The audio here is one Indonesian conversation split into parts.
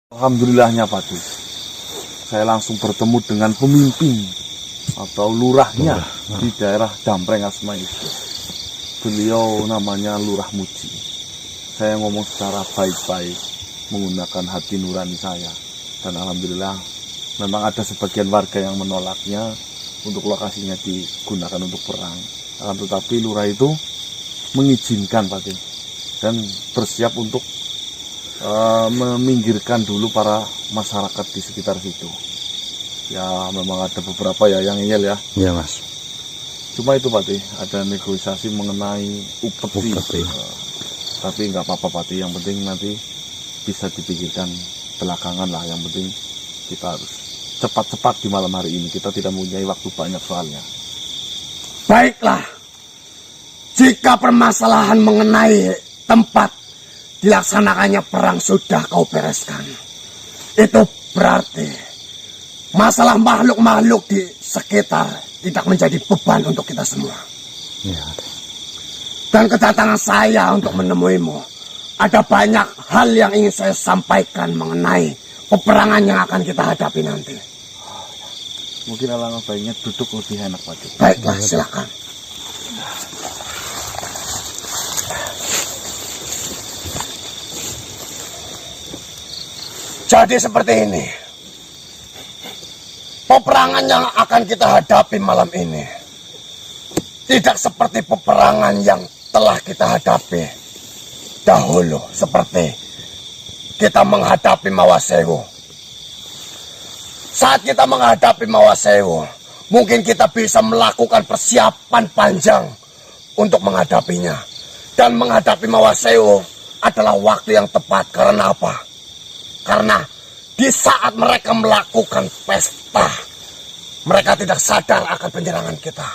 Alhamdulillahnya Pak Dus, saya langsung bertemu dengan pemimpin atau lurahnya di daerah Dampreng Asma itu. Beliau namanya Lurah Muji. Saya ngomong secara baik-baik menggunakan hati nurani saya. Dan alhamdulillah memang ada sebagian warga yang menolaknya untuk lokasinya digunakan untuk perang. Akan tetapi lurah itu mengizinkan Pak Dus dan bersiap untuk meminggirkan dulu para masyarakat di sekitar situ. Ya memang ada beberapa ya yang ngeyel ya. Iya Mas. Cuma itu Pak Tih, ada negosiasi mengenai upeti. Tapi nggak apa-apa Pak Tih, yang penting nanti bisa dipikirkan belakangan lah. Yang penting kita harus cepat-cepat di malam hari ini. Kita tidak mempunyai waktu banyak soalnya. Baiklah, jika permasalahan mengenai tempat dilaksanakannya perang sudah kau bereskan, itu berarti masalah makhluk-makhluk di sekitar tidak menjadi beban untuk kita semua. Ya. Dan kedatangan saya untuk menemuimu, ada banyak hal yang ingin saya sampaikan mengenai peperangan yang akan kita hadapi nanti. Mungkin alangkah baiknya duduk lebih enak Pak Tih. Baiklah, silakan. Jadi seperti ini, peperangan yang akan kita hadapi malam ini tidak seperti peperangan yang telah kita hadapi dahulu, seperti kita menghadapi Mawasewu. Saat kita menghadapi Mawasewu, mungkin kita bisa melakukan persiapan panjang untuk menghadapinya. Dan menghadapi Mawasewu adalah waktu yang tepat. Karena apa? Karena di saat mereka melakukan pesta, mereka tidak sadar akan penyerangan kita.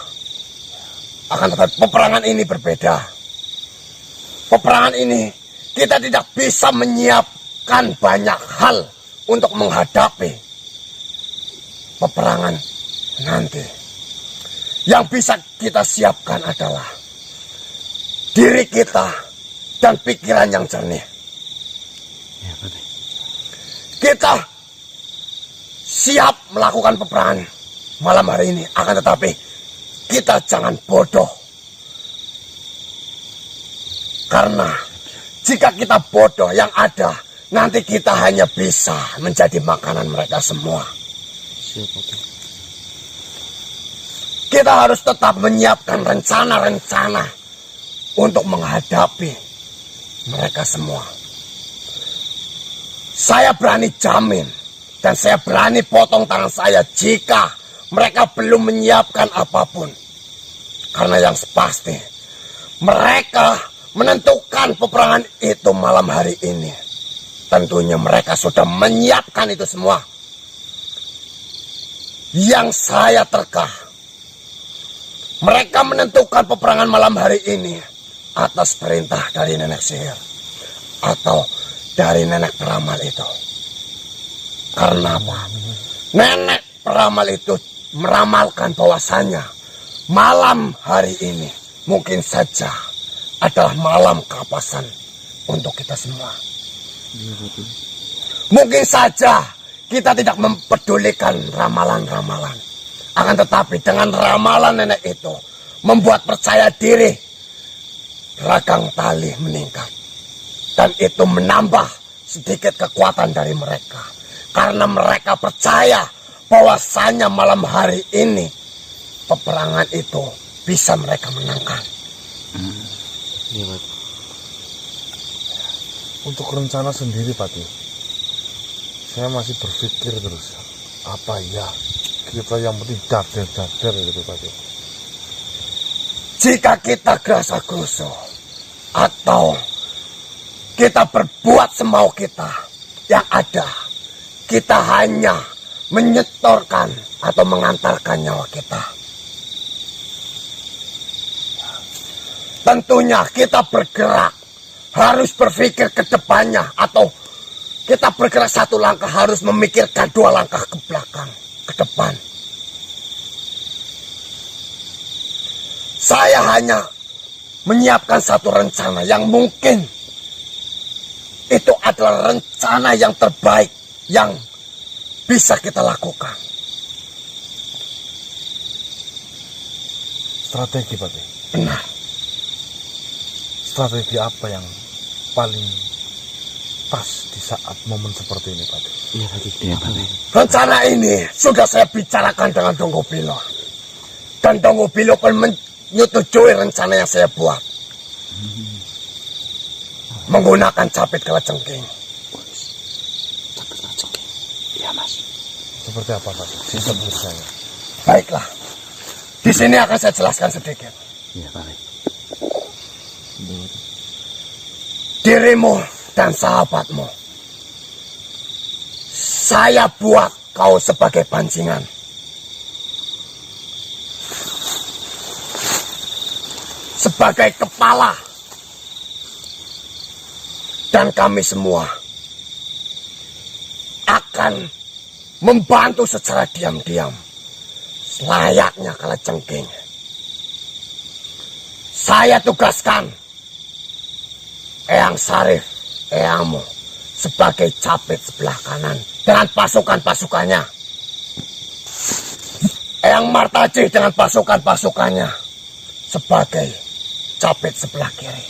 Akan tetapi peperangan ini berbeda. Peperangan ini kita tidak bisa menyiapkan banyak hal untuk menghadapi peperangan nanti. Yang bisa kita siapkan adalah diri kita dan pikiran yang jernih. Ya, betul. Kita siap melakukan peperangan malam hari ini. Akan tetapi kita jangan bodoh. Karena jika kita bodoh, yang ada nanti kita hanya bisa menjadi makanan mereka semua. Kita harus tetap menyiapkan rencana-rencana untuk menghadapi mereka semua. Saya berani jamin dan saya berani potong tangan saya jika mereka belum menyiapkan apapun. Karena yang pasti mereka menentukan peperangan itu malam hari ini. Tentunya mereka sudah menyiapkan itu semua. Yang saya terka, mereka menentukan peperangan malam hari ini atas perintah dari nenek sihir atau dari nenek peramal itu. Karena apa? Nenek peramal itu meramalkan bahwasanya malam hari ini mungkin saja adalah malam keapasan untuk kita semua. Mungkin saja kita tidak mempedulikan ramalan-ramalan. Akan tetapi dengan ramalan nenek itu membuat percaya diri ragang tali meningkat. Dan itu menambah sedikit kekuatan dari mereka. Karena mereka percaya bahwasanya malam hari ini peperangan itu bisa mereka menangkan. Iya Pak. Untuk rencana sendiri Pak Tih, saya masih berpikir terus. Apa ya? Kita yang penting dader gitu Pak Tih. Jika kita gerasa-gerusu atau kita berbuat semau kita, yang ada kita hanya menyetorkan atau mengantarkan nyawa kita. Tentunya kita bergerak harus berpikir ke depannya, atau kita bergerak satu langkah harus memikirkan dua langkah ke belakang, ke depan. Saya hanya menyiapkan satu rencana yang mungkin itu adalah rencana yang terbaik yang bisa kita lakukan. Strategi, Patih. Benar. Strategi apa yang paling pas di saat momen seperti ini, Patih? Iya, Patih. Iya, Patih. Rencana ini sudah saya bicarakan dengan Donggo Bilo. Dan Donggo Bilo pun menyetujui rencana yang saya buat. Menggunakan capit kalajengking. Capit kalajengking. Iya, Mas. Seperti apa, Patih? Sistem saya. Baiklah. Di sini akan saya jelaskan sedikit. Iya, Patih. Dirimu dan sahabatmu, saya buat kau sebagai pancingan. Sebagai kepala. Dan kami semua akan membantu secara diam-diam. Layaknya kalajengking. Saya tugaskan Eyang Sarif, Eyangmu sebagai capit sebelah kanan dengan pasukan-pasukannya. Eyang Martaji dengan pasukan-pasukannya sebagai capit sebelah kiri.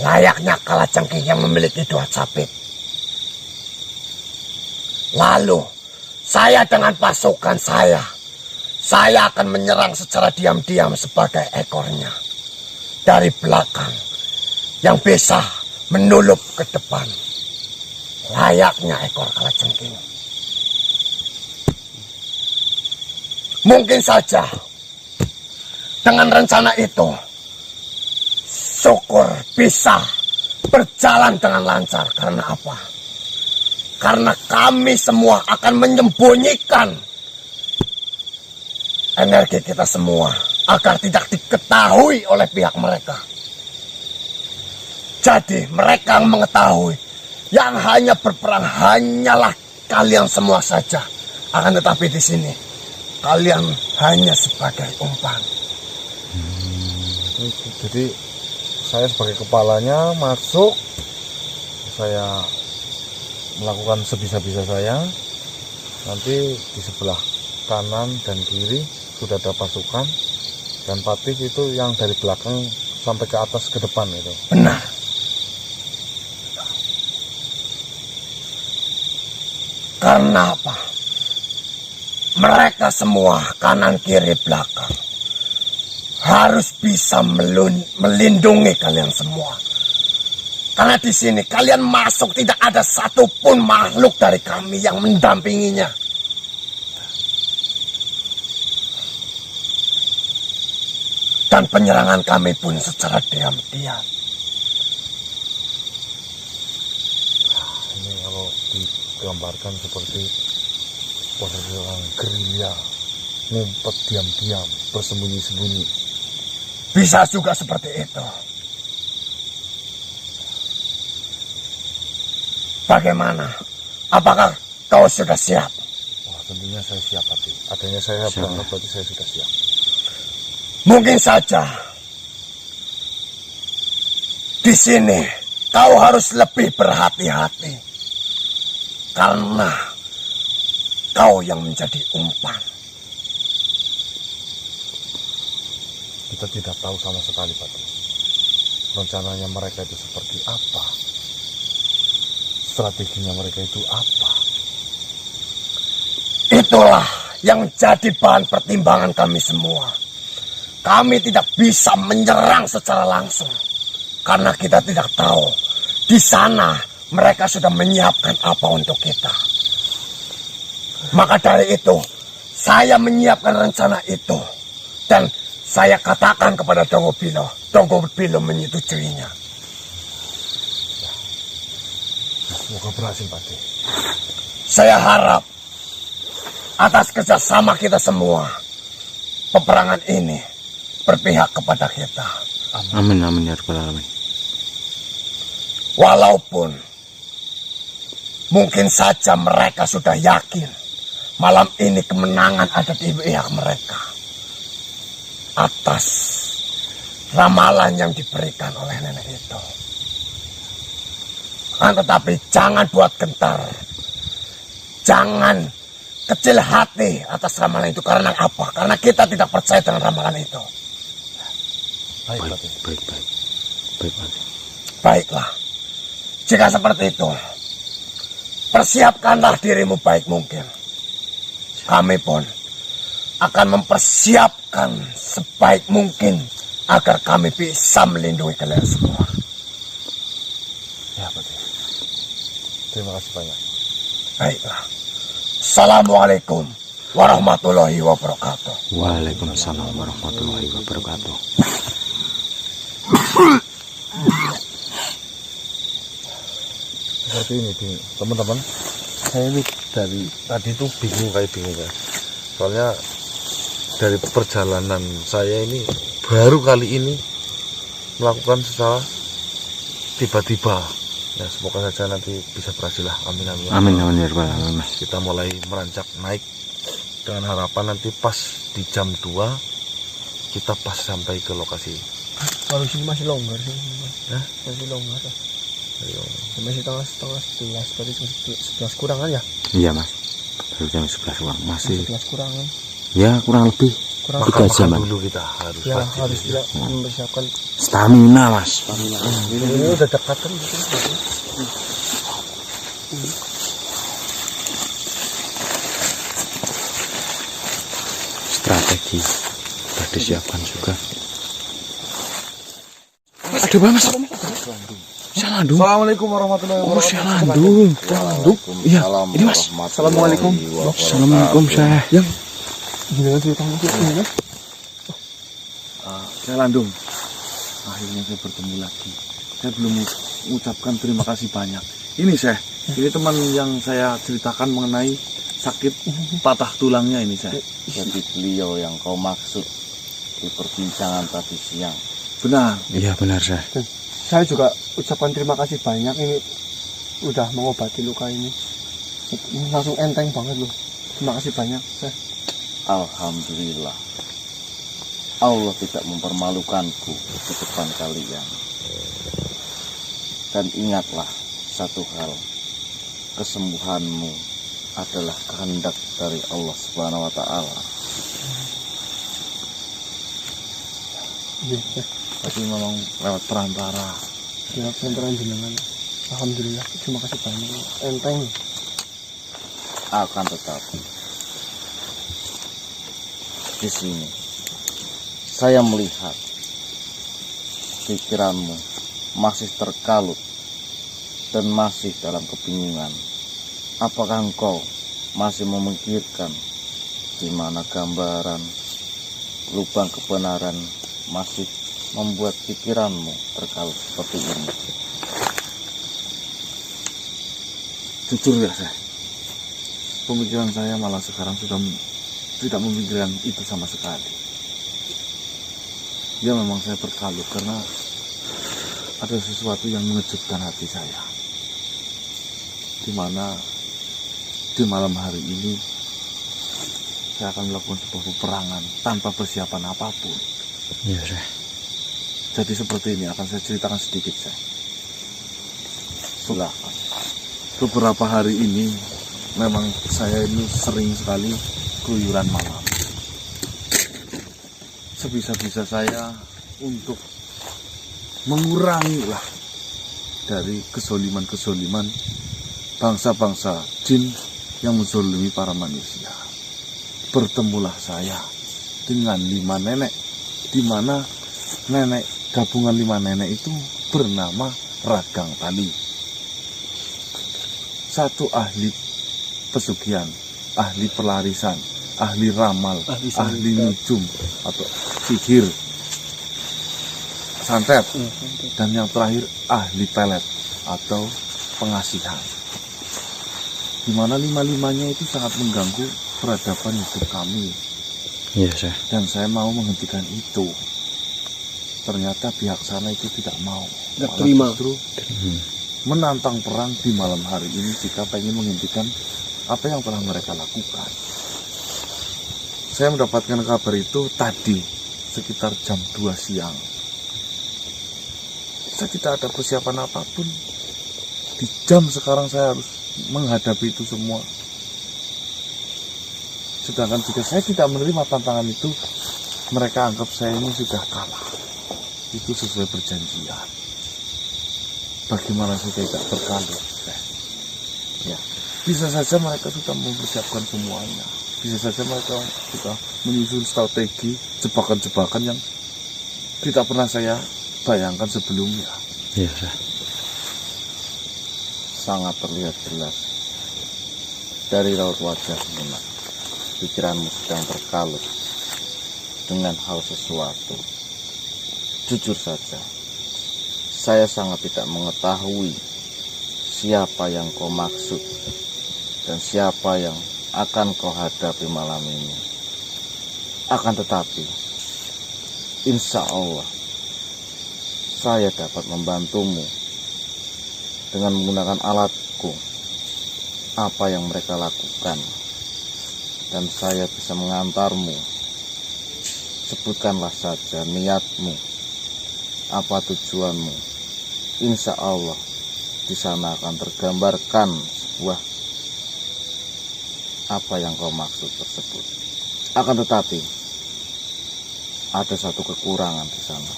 Layaknya kalajengking yang memiliki 2 capit. Lalu saya dengan pasukan saya akan menyerang secara diam-diam sebagai ekornya dari belakang yang bisa menulup ke depan layaknya ekor kalajengking. Mungkin saja dengan rencana itu syukur bisa berjalan dengan lancar. Karena apa? Karena kami semua akan menyembunyikan energi kita semua agar tidak diketahui oleh pihak mereka. Jadi mereka yang mengetahui yang hanya berperang hanyalah kalian semua saja. Akan tetapi di sini kalian hanya sebagai umpan. Jadi saya sebagai kepalanya masuk, saya melakukan sebisa-bisa saya. Nanti di sebelah kanan dan kiri sudah ada pasukan, dan Patih itu yang dari belakang sampai ke atas ke depan itu. Benar. Karena apa? Mereka semua kanan kiri belakang harus bisa melindungi kalian semua. Karena di sini kalian masuk tidak ada satupun makhluk dari kami yang mendampinginya. Dan penyerangan kami pun secara diam-diam. Ini kalau digambarkan seperti posisi orang gerilya, ngumpet diam-diam, bersembunyi-sembunyi. Bisa juga seperti itu. Bagaimana? Apakah kau sudah siap? Wah, tentunya saya siap, Patih. Adanya saya berharap berarti saya sudah siap. Mungkin saja di sini kau harus lebih berhati-hati karena kau yang menjadi umpan. Kita tidak tahu sama sekali, Patih. Rencananya mereka itu seperti apa? Strateginya mereka itu apa? Itulah yang jadi bahan pertimbangan kami semua. Kami tidak bisa menyerang secara langsung karena kita tidak tahu di sana mereka sudah menyiapkan apa untuk kita. Maka dari itu saya menyiapkan rencana itu dan saya katakan kepada Donggo Bilo. Donggo Bilo menyetujuinya. Semoga berhasil, Patih. Saya harap atas kerjasama kita semua peperangan ini berpihak kepada kita. Amin, amin ya rabbal alamin. Walaupun mungkin saja mereka sudah yakin malam ini kemenangan ada di pihak mereka atas ramalan yang diberikan oleh nenek itu. Tetapi jangan buat gentar jangan kecil hati atas ramalan itu. Karena apa? Karena kita tidak percaya dengan ramalan itu. Baik, baik. Baik, Patih. Baiklah, jika seperti itu, persiapkanlah dirimu baik mungkin. Kami pun akan mempersiapkan sebaik mungkin agar kami bisa melindungi kalian semua. Ya, Patih. Terima kasih banyak. Baiklah. Assalamualaikum warahmatullahi wabarakatuh. Waalaikumsalam warahmatullahi wabarakatuh. Seperti ini teman-teman, saya ini dari tadi tuh bingung ya. Soalnya dari perjalanan saya ini baru kali ini melakukan secara tiba-tiba. Ya semoga saja nanti bisa berhasil lah. Amin amin. Amin ya rabbal alamin, Mas. Kita mulai meranjak naik dengan harapan nanti pas di jam 2 kita pas sampai ke lokasi. Kalau sini masih longgar sih, Hah? masih longgar. Ayo. Masih tengah 11, tadi 11 kurangan ya? Iya, Mas. Baru jam 11 kurang. Masih 11 kurangan. ya kurang lebih Kurang Tiga Makan jaman. dulu kita harus. ya pasti. harus kita mempersiapkan. stamina, Mas. Ini udah dekat kan gitu. Strategi sudah disiapkan juga. Ada apa, Mas? Syalandung. Assalamualaikum warahmatullahi Oh, wabarakatuh. Syalandung. Iya, ini Mas. Assalamualaikum. Assalamualaikum, Syekh. Yang Gimana ceritanya sih? Gimana? Saya Landung. Akhirnya saya bertemu lagi. Saya belum mengucapkan terima kasih banyak. Ini Syekh, ini teman yang saya ceritakan mengenai sakit patah tulangnya ini Syekh. Jadi beliau yang kau maksud di perbincangan tadi siang. Benar. iya benar, Syekh. Saya juga ucapan terima kasih banyak, ini udah mengobati luka ini. Ini langsung enteng banget loh. Terima kasih banyak. Alhamdulillah. Allah tidak mempermalukanku di depan kalian. Dan ingatlah satu hal. Kesembuhanmu adalah kehendak dari Allah Subhanahu wa taala. Iya, Tapi memang lewat perantara. ya penteran jenengan. Alhamdulillah, terima kasih banyak. Enteng. Akan tetapi di sini saya melihat pikiranmu masih terkalut dan masih dalam kebingungan. Apakah engkau masih memikirkan di mana gambaran lubang kebenaran masih membuat pikiranmu terkalut seperti ini? Jujur ya Syekh, pemikiran saya malah sekarang sudah tidak memikirkan itu sama sekali. Ya memang saya berkalut karena ada sesuatu yang mengejutkan hati saya. Dimana di malam hari ini saya akan melakukan sebuah peperangan tanpa persiapan apapun. Iya, Syekh. Jadi seperti ini akan saya ceritakan sedikit Syekh. Silahkan. Beberapa hari ini memang saya ini sering sekali keluyuran malam. Sebisa-bisa saya untuk mengurangi lah dari kesoliman-kesoliman bangsa-bangsa jin yang menzolimi para manusia. Bertemulah saya dengan 5 nenek, di mana nenek gabungan 5 nenek itu bernama Ragang Tali. Satu ahli pesugihan, ahli pelarisan, ahli ramal, ahli nujum atau sihir, santet, dan yang terakhir ahli pelet atau pengasihan. Dimana 5-5-nya itu sangat mengganggu peradaban hidup kami, Iya, Syekh. dan saya mau menghentikan itu. Ternyata pihak sana itu tidak mau. Tidak Malah terima. Justru menantang perang di malam hari ini jika pengen menghentikan apa yang telah mereka lakukan. Saya mendapatkan kabar itu tadi sekitar jam 2 siang. Saya tidak ada persiapan apapun. Di jam sekarang saya harus menghadapi itu semua. Sedangkan jika saya tidak menerima tantangan itu, mereka anggap saya ini sudah kalah. Itu sesuai perjanjian. Bagaimana saya tidak berkalut? Ya, bisa saja mereka sudah mempersiapkan semuanya. Bisa saja mereka sudah menyusun strategi jebakan-jebakan yang tidak pernah saya bayangkan sebelumnya. Iya, Syekh. Sangat terlihat jelas dari raut wajahmu, Nak. Pikiranmu sedang terkalut dengan hal sesuatu. Jujur saja, saya sangat tidak mengetahui siapa yang kau maksud dan siapa yang akan kau hadapi malam ini. Akan tetapi, insya Allah, saya dapat membantumu dengan menggunakan alatku apa yang mereka lakukan, dan saya bisa mengantarmu. Sebutkanlah saja niatmu, apa tujuanmu. Insya Allah di sana akan tergambarkan sebuah apa yang kau maksud tersebut. Akan tetapi ada satu kekurangan di sana.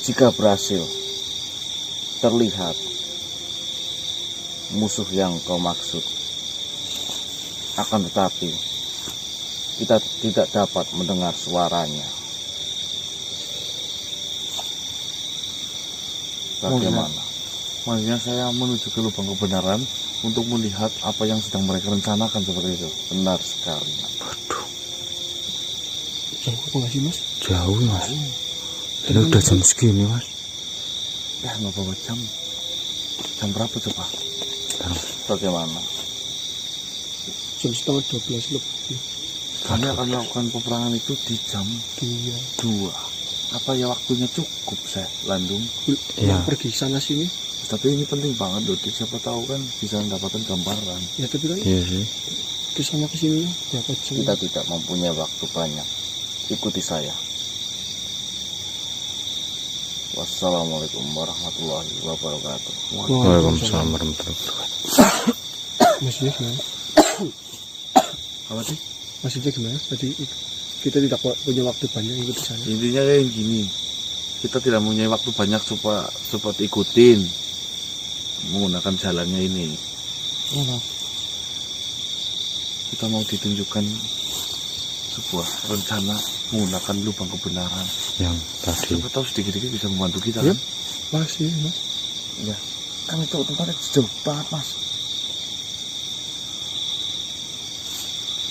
Jika berhasil terlihat musuh yang kau maksud, akan tetapi kita tidak dapat mendengar suaranya. Bagaimana? Maksudnya saya menuju ke lubang kebenaran untuk melihat apa yang sedang mereka rencanakan seperti itu. Benar sekali. Waduh, Jauh apa nggak sih, Mas? jauh, Mas. Ini udah jam segini, Mas. Nggak bawa jam. Jam berapa coba? Bagaimana? Jam setengah 12 lebih. Kami akan melakukan peperangan itu di jam 2. Apa ya waktunya cukup, saya Landung? Iya. Pergi sana sini. Tapi ini penting banget loh, siapa tahu kan bisa mendapatkan gambaran. Ya tapi kan Iya sih. kesana kesini berapa jam? Kita tidak mempunyai waktu banyak. Ikuti saya. Wassalamualaikum warahmatullahi wabarakatuh. Waalaikumsalam warahmatullahi wabarakatuh. Maksudnya gimana? Apa sih? Maksudnya gimana? Tadi kita tidak punya waktu banyak ikut di sana. Intinya kayak gini, kita tidak punya waktu banyak supaya ikutin menggunakan jalannya ini. Kita mau ditunjukkan sebuah rencana menggunakan lubang kebenaran. Yang tadi. Siapa tahu sedikit-sedikit bisa membantu kita Iya. kan? Masih, Mas. Ya, kan itu tempatnya jauh banget, Mas.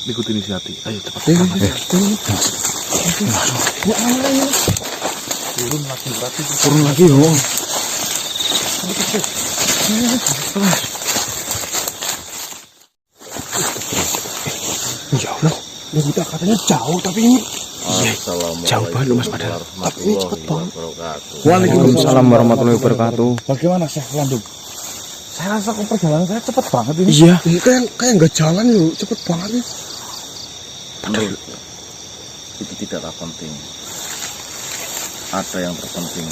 Ikutin isi hati. Ayo cepat. Turun lagi berarti. Turun lagi, oh. Jauh loh. Ya kita katanya jauh tapi ini Jauh banget loh, Mas, padahal. Warahmatullahi wabarakatuh. Waalaikumsalam warahmatullahi wabarakatuh. Bagaimana, Syekh Landung? Saya rasa kok perjalanan saya cepat banget ini. Iya. ini kayak nggak jalan loh, cepet banget nih. Menurutku, itu tidaklah penting. Ada yang terpenting.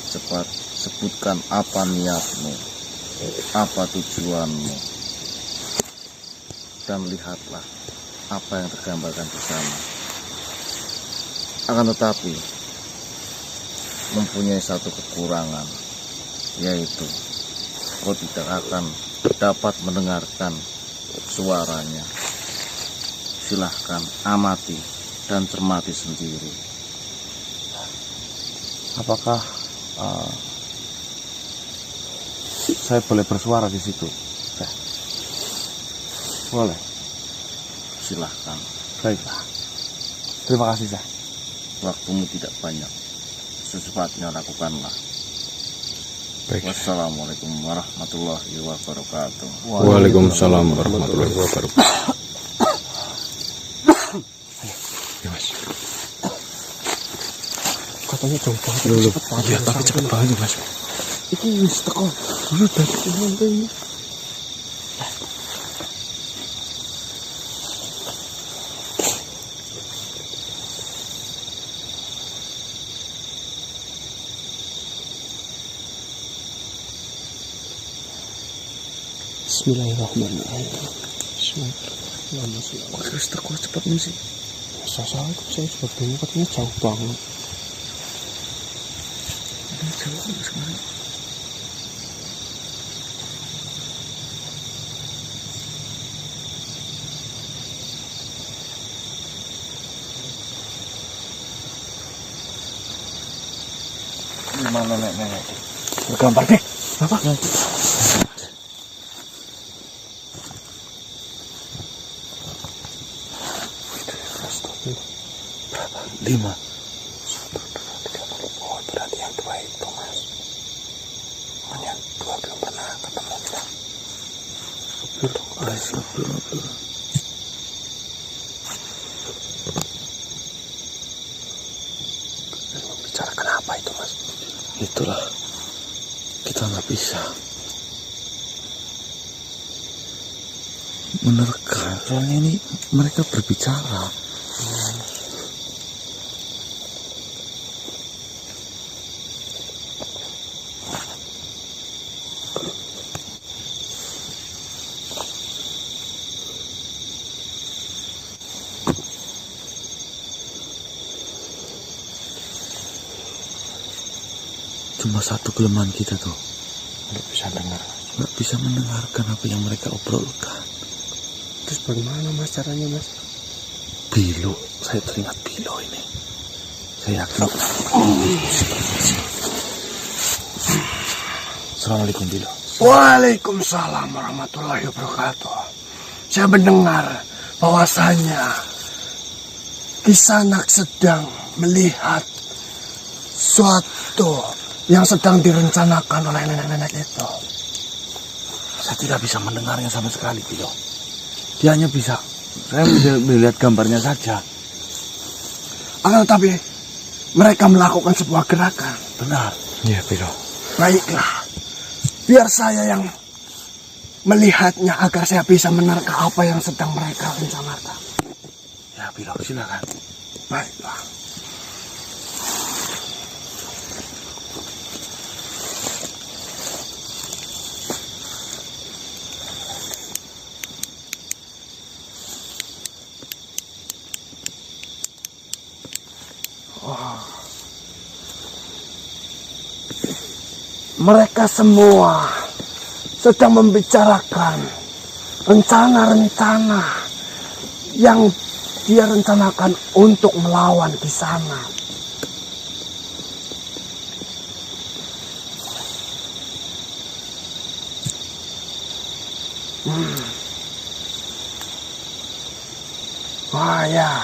Cepat sebutkan apa niatmu, apa tujuanmu, dan lihatlah apa yang tergambarkan di sana. Akan tetapi mempunyai satu kekurangan, yaitu kau tidak akan dapat mendengarkan suaranya. Silahkan amati dan cermati sendiri. Apakah saya boleh bersuara di situ? Boleh. Silahkan. Baiklah. Terima kasih, Syekh. Waktumu tidak banyak. Secepatnya lakukanlah. Baik. Wassalamualaikum warahmatullahi wabarakatuh. Waalaikumsalam warahmatullahi wabarakatuh. Ya, Mas. Katanya jauh banget. Loh, Cepet banget. iya, tapi cepet banget nih, Mas. Ini wis teko. Dulu dari sampai ini. Bismillahirrahmanirrahim. Bismillahirrahmanirrahim. Terus terkuat cepatnya sih. Saya juga bingung, katanya jauh banget. Ini jauh banget sekarang. Gimana nenek? Gambar deh. Apa? Berapa? 5. 1, 2, 3, 4. Oh, berarti yang 2 itu, Mas. Yang 2 belum pernah ketemu kita. Astagfirullah. Membicarakan apa itu, Mas? Itulah, kita nggak bisa menerka. Soalnya ini mereka berbicara. Cuma satu kelemahan kita tuh, Nggak bisa dengar. nggak bisa mendengarkan apa yang mereka obrolkan. Terus bagaimana, Mas, caranya, Mas? Bilo, saya teringat Bilo ini. Saya yakin. Assalamualaikum Bilo. Waalaikumsalam warahmatullahi wabarakatuh. Saya mendengar bahwasanya Kisanak sedang melihat suatu yang sedang direncanakan oleh nenek-nenek itu. Saya tidak bisa mendengarnya sama sekali, Bilo. Dia hanya bisa, saya melihat gambarnya saja. Akan tetapi mereka melakukan sebuah gerakan. Benar. Iya, Bilo. Baiklah, biar saya yang melihatnya agar saya bisa menerka apa yang sedang mereka rencanakan. Ya, Bilo, silakan. Baiklah. Mereka semua sedang membicarakan rencana-rencana yang dia rencanakan untuk melawan Kisanak. Wah ya,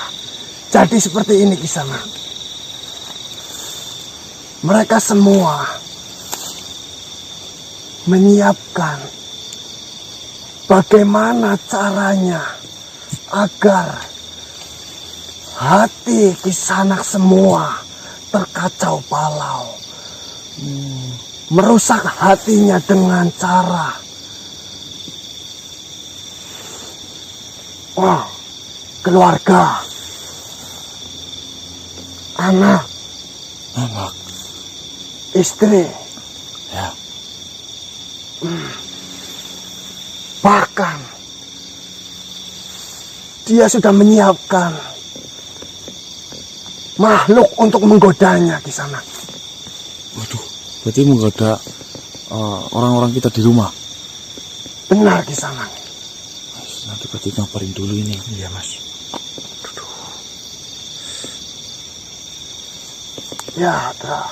jadi seperti ini Kisanak. Mereka semua menyiapkan bagaimana caranya agar hati Kisanak semua terkacau balau. Merusak hatinya dengan cara keluarga, anak, istri. Ya. Bahkan dia sudah menyiapkan makhluk untuk menggodanya Kisanak. Waduh, berarti menggoda orang-orang kita di rumah. Benar Kisanak. Nanti berarti ngapain dulu ini. Iya, Mas. Ya, Tra.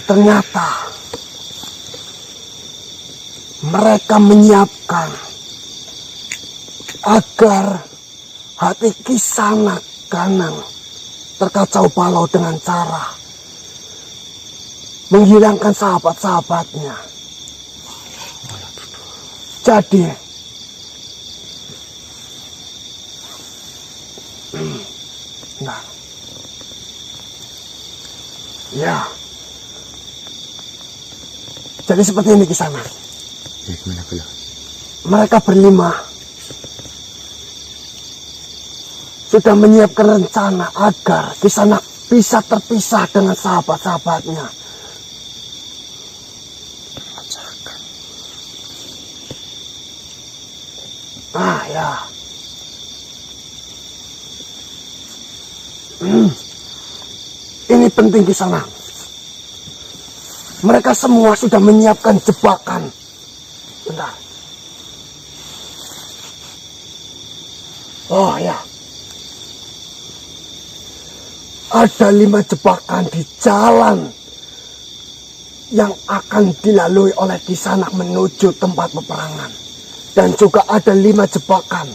Ternyata mereka menyiapkan agar hati Kisanak Kanang terkacau balau dengan cara menghilangkan sahabat-sahabatnya. Jadi nah, ya, jadi seperti ini Kisanak. Ya, gimana Bilo? Mereka berlima sudah menyiapkan rencana agar Kisanak bisa terpisah dengan sahabat-sahabatnya. Ah ya. Ini penting di sana. Mereka semua sudah menyiapkan jebakan. Bentar. Oh ya. Ada 5 jebakan di jalan yang akan dilalui oleh Kisanak menuju tempat peperangan. Dan juga ada 5 jebakan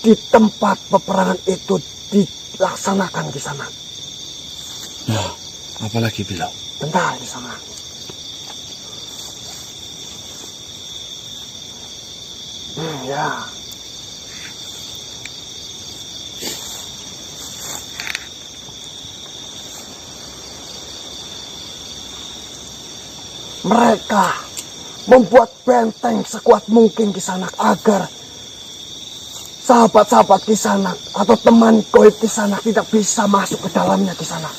di tempat peperangan itu dilaksanakan Kisanak. Nah, apalagi Bilau? Bentar Kisanak. Ya. Mereka membuat benteng sekuat mungkin Kisanak agar sahabat-sahabat Kisanak atau teman goib Kisanak tidak bisa masuk ke dalamnya Kisanak.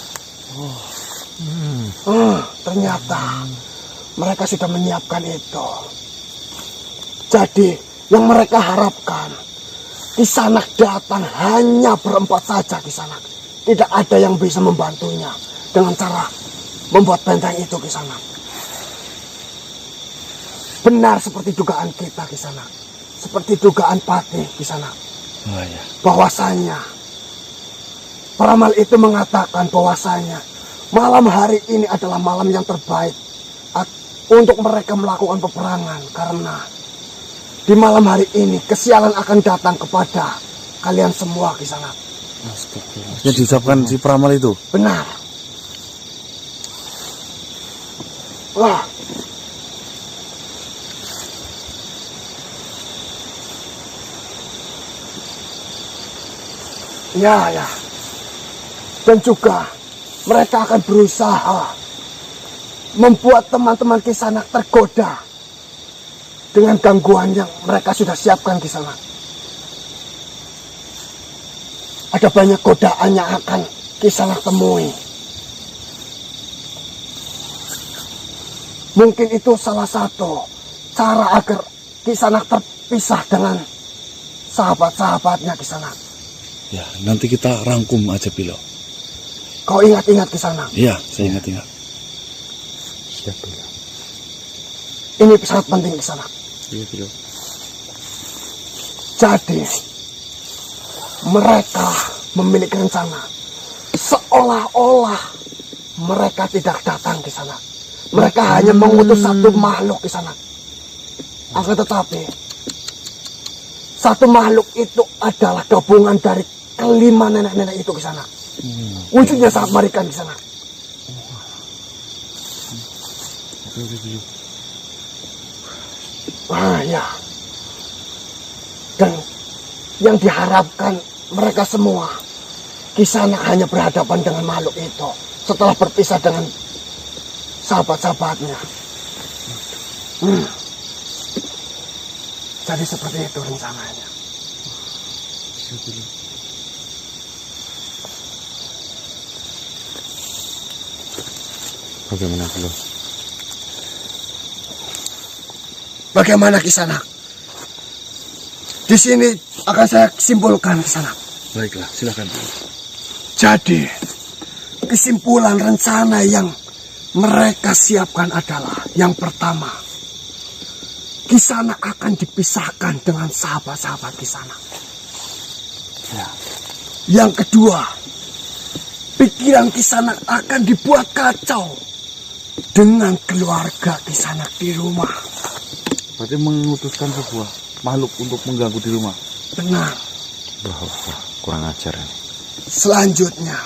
Ternyata mereka sudah menyiapkan itu. Jadi yang mereka harapkan Kisanak datang hanya berempat saja Kisanak. Tidak ada yang bisa membantunya dengan cara membuat benteng itu Kisanak. Benar seperti dugaan kita Kisanak. Seperti dugaan Patih Kisanak. Oh ya. Bahwasanya peramal itu mengatakan bahwasanya malam hari ini adalah malam yang terbaik untuk mereka melakukan peperangan. Karena di malam hari ini kesialan akan datang kepada kalian semua Kisanak. Yang diucapkan si peramal itu? Benar. Wah. Ya. Dan juga mereka akan berusaha membuat teman-teman Kisanak tergoda dengan gangguan yang mereka sudah siapkan Kisanak. Ada banyak godaan yang akan Kisanak temui. Mungkin itu salah satu cara agar Kisanak terpisah dengan sahabat-sahabatnya Kisanak. Ya, nanti kita rangkum aja Bilau. Kau ingat-ingat Kisanak? Iya, saya ingat-ingat. Siap Bilau. Ini sangat penting Kisanak. Iya Bilau. Jadi mereka memiliki rencana seolah-olah mereka tidak datang ke sana. Mereka hanya mengutus satu makhluk ke sana. Akan tetapi satu makhluk itu adalah gabungan dari kelima nenek-nenek itu ke sana. Wujudnya sangat mengerikan di sana. Ya. Dan yang diharapkan mereka semua Kisanak hanya berhadapan dengan makhluk itu setelah berpisah dengan sahabat-sahabatnya. Jadi seperti itu rencananya. Bagaimana Bilau? Bagaimana Kisanak? Di sini akan saya simpulkan Kisanak. Baiklah, silakan. Jadi kesimpulan rencana yang mereka siapkan adalah yang pertama, Kisanak akan dipisahkan dengan sahabat-sahabat Kisanak. Ya. Yang kedua, pikiran Kisanak akan dibuat kacau dengan keluarga Kisanak di rumah. Berarti mengutuskan sebuah makhluk untuk mengganggu di rumah. Benar. Wah, kurang ajar ini. Selanjutnya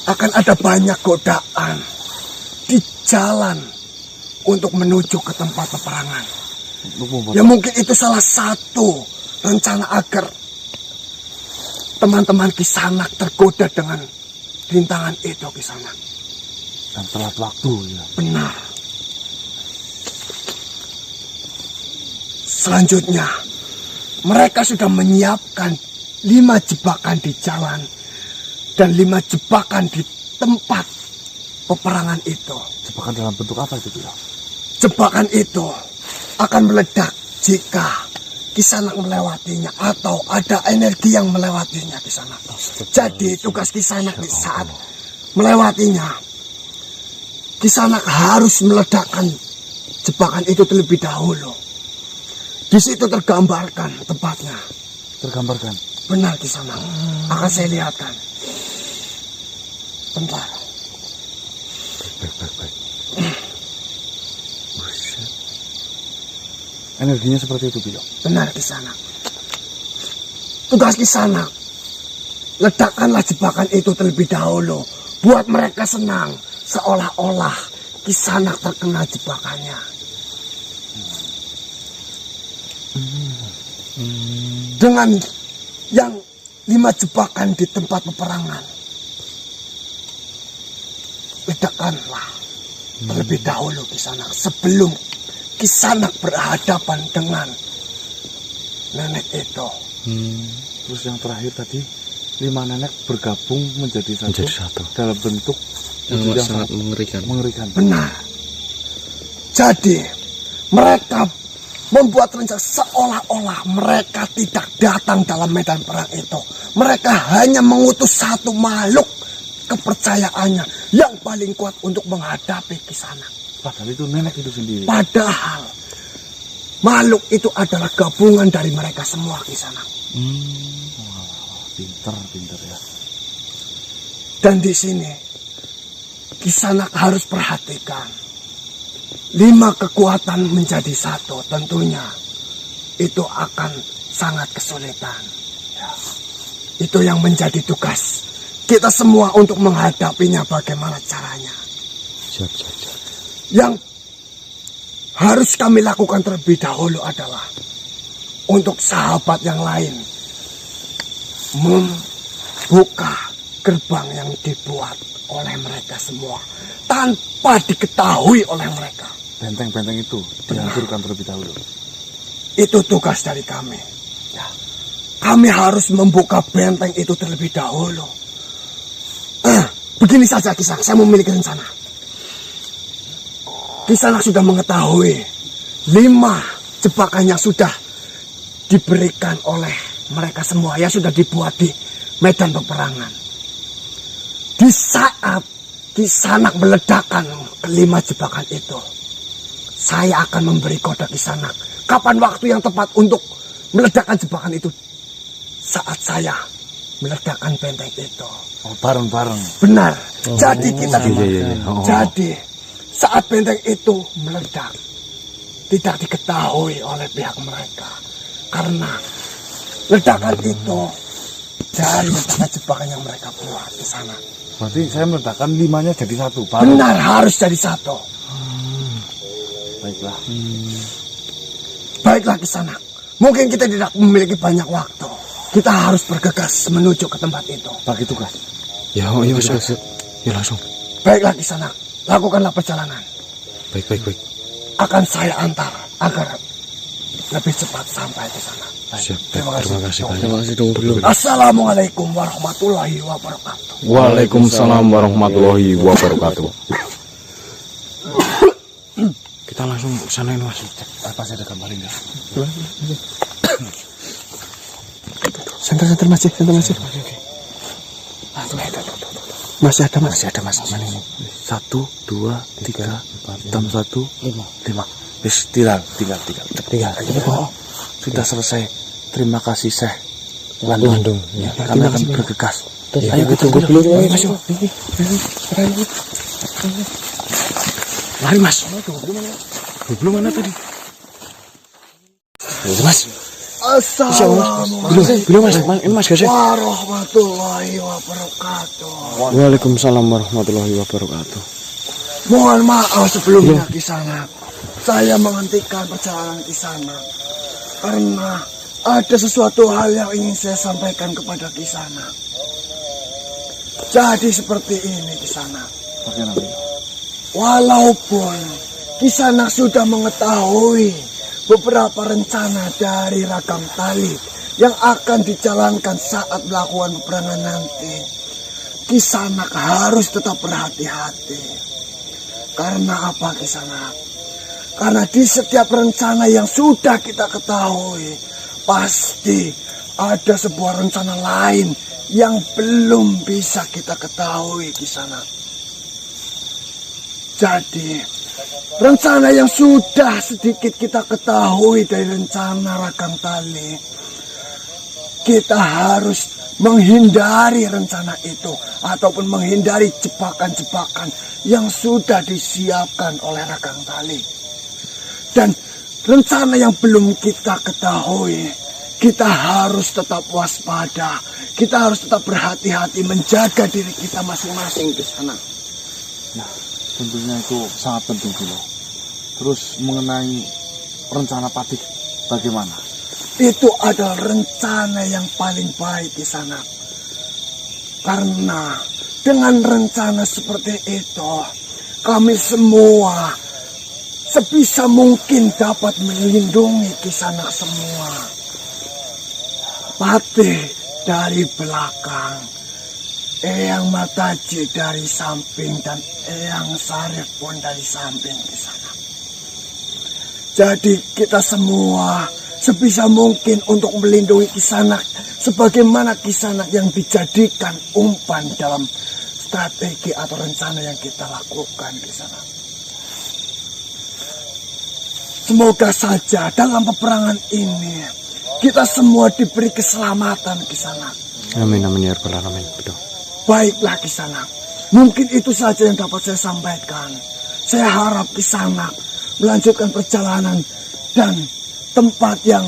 akan ada banyak godaan di jalan untuk menuju ke tempat peperangan. Ya mungkin itu salah satu rencana agar teman-teman Kisanak tergoda dengan rintangan itu Kisanak. Dan telat waktu ya. Benar. Selanjutnya mereka sudah menyiapkan 5 jebakan di jalan dan 5 jebakan di tempat peperangan itu. Jebakan dalam bentuk apa itu, Bilo? Jebakan itu akan meledak jika Kisanak melewatinya atau ada energi yang melewatinya Kisanak. Jadi tugas Kisanak di saat melewatinya, Kisanak harus meledakkan jebakan itu terlebih dahulu. Di situ tergambarkan tempatnya. Tergambarkan. Benar Kisanak. Akan saya lihatkan. Bentar. Baik. Energinya seperti itu, Bilo. Benar Kisanak. Tugas Kisanak, letakkanlah jebakan itu terlebih dahulu. Buat mereka senang, seolah-olah Kisanak terkena jebakannya. Dengan yang 5 jebakan di tempat peperangan, letakkanlah terlebih dahulu Kisanak sebelum Kisanak berhadapan dengan nenek itu. Terus yang terakhir tadi 5 nenek bergabung menjadi satu. Dalam bentuk yang yang sangat mengerikan. Benar. Jadi mereka membuat rencana seolah-olah mereka tidak datang dalam medan perang itu. Mereka hanya mengutus satu makhluk kepercayaannya yang paling kuat untuk menghadapi Kisanak. Padahal itu nenek itu sendiri. Padahal makhluk itu adalah gabungan dari mereka semua Kisanak. Pinter ya. Dan di sini Kisanak harus perhatikan 5 kekuatan menjadi satu, tentunya itu akan sangat kesulitan. Ya. Itu yang menjadi tugas kita semua untuk menghadapinya, bagaimana caranya. Siap. Yang harus kami lakukan terlebih dahulu adalah untuk sahabat yang lain membuka gerbang yang dibuat oleh mereka semua tanpa diketahui oleh mereka. Benteng-benteng itu dihancurkan terlebih dahulu. Itu tugas dari kami. Ya. Kami harus membuka benteng itu terlebih dahulu. Begini saja Kisanak, saya memiliki rencana. Kisanak sudah mengetahui 5 jebakan yang sudah diberikan oleh mereka semua, yang sudah dibuat di medan peperangan. Di saat Kisanak meledakkan ke-5 jebakan itu, saya akan memberi kode Kisanak kapan waktu yang tepat untuk meledakkan jebakan itu. Saat saya meledakkan benteng itu. Oh, bareng-bareng. Benar. Jadi kita Iya. Jadi saat benteng itu meledak, tidak diketahui oleh pihak mereka. Karena ledakan itu dari ledakan jebakan yang mereka buat di sana. Berarti saya meledakkan 5-nya jadi satu. Bareng. Benar, harus jadi satu. Baiklah. Baiklah Kisanak. Mungkin kita tidak memiliki banyak waktu. Kita harus bergegas menuju ke tempat itu. Bagi tugas. Ya, siap. Ya langsung. Baiklah Kisanak, lakukanlah perjalanan. Baik. Akan saya antar agar lebih cepat sampai di sana. Siap. Terima kasih. Terima kasih dong, Bilo. Assalamualaikum warahmatullahi wabarakatuh. Waalaikumsalam warahmatullahi wabarakatuh. Kita langsung ke sana ini, Mas. Pasti ada gambarin ya. Senter masih. Masih ada mas. Mana ini? 1, 2, 3, 4, 6, 1, 5. Wis tinggal. Sudah selesai. Terima kasih Syekh Landung. Ya. Kami akan bergegas. Ayo kita tunggu dulu. Lari, Mas. Belum mana tadi? Mas. Assalamualaikum Belum Mas. Ini Mas Gasek. warahmatullahi wabarakatuh. Waalaikumsalam warahmatullahi wabarakatuh. Mohon maaf sebelumnya Kisanak. Saya menghentikan perjalanan Kisanak karena ada sesuatu hal yang ingin saya sampaikan kepada Kisanak. Jadi seperti ini Kisanak. Bagaimana? Walaupun Kisanak sudah mengetahui beberapa rencana dari Ragam Tali yang akan dijalankan saat melakukan peperangan nanti, Kisanak harus tetap berhati-hati. Karena apa Kisanak? Karena di setiap rencana yang sudah kita ketahui, pasti ada sebuah rencana lain yang belum bisa kita ketahui Kisanak. Jadi, rencana yang sudah sedikit kita ketahui dari rencana Rakang Tali, kita harus menghindari rencana itu ataupun menghindari jebakan-jebakan yang sudah disiapkan oleh Rakang Tali. Dan rencana yang belum kita ketahui, kita harus tetap waspada. Kita harus tetap berhati-hati menjaga diri kita masing-masing di sana. Nah, tentunya itu sangat penting dulu. Terus mengenai rencana Patih bagaimana? Itu adalah rencana yang paling baik di sana. Karena dengan rencana seperti itu, kami semua sebisa mungkin dapat melindungi Kisanak semua. Patih dari belakang, Eyang Mataji dari samping, dan Eyang Sarif pun dari samping Kisanak. Jadi kita semua sebisa mungkin untuk melindungi Kisanak sebagaimana Kisanak yang dijadikan umpan dalam strategi atau rencana yang kita lakukan Kisanak. Semoga saja dalam peperangan ini kita semua diberi keselamatan Kisanak. Amin amin ya rabbal alamin. Betul. Baiklah Kisanak, mungkin itu saja yang dapat saya sampaikan. Saya harap Kisanak melanjutkan perjalanan dan tempat yang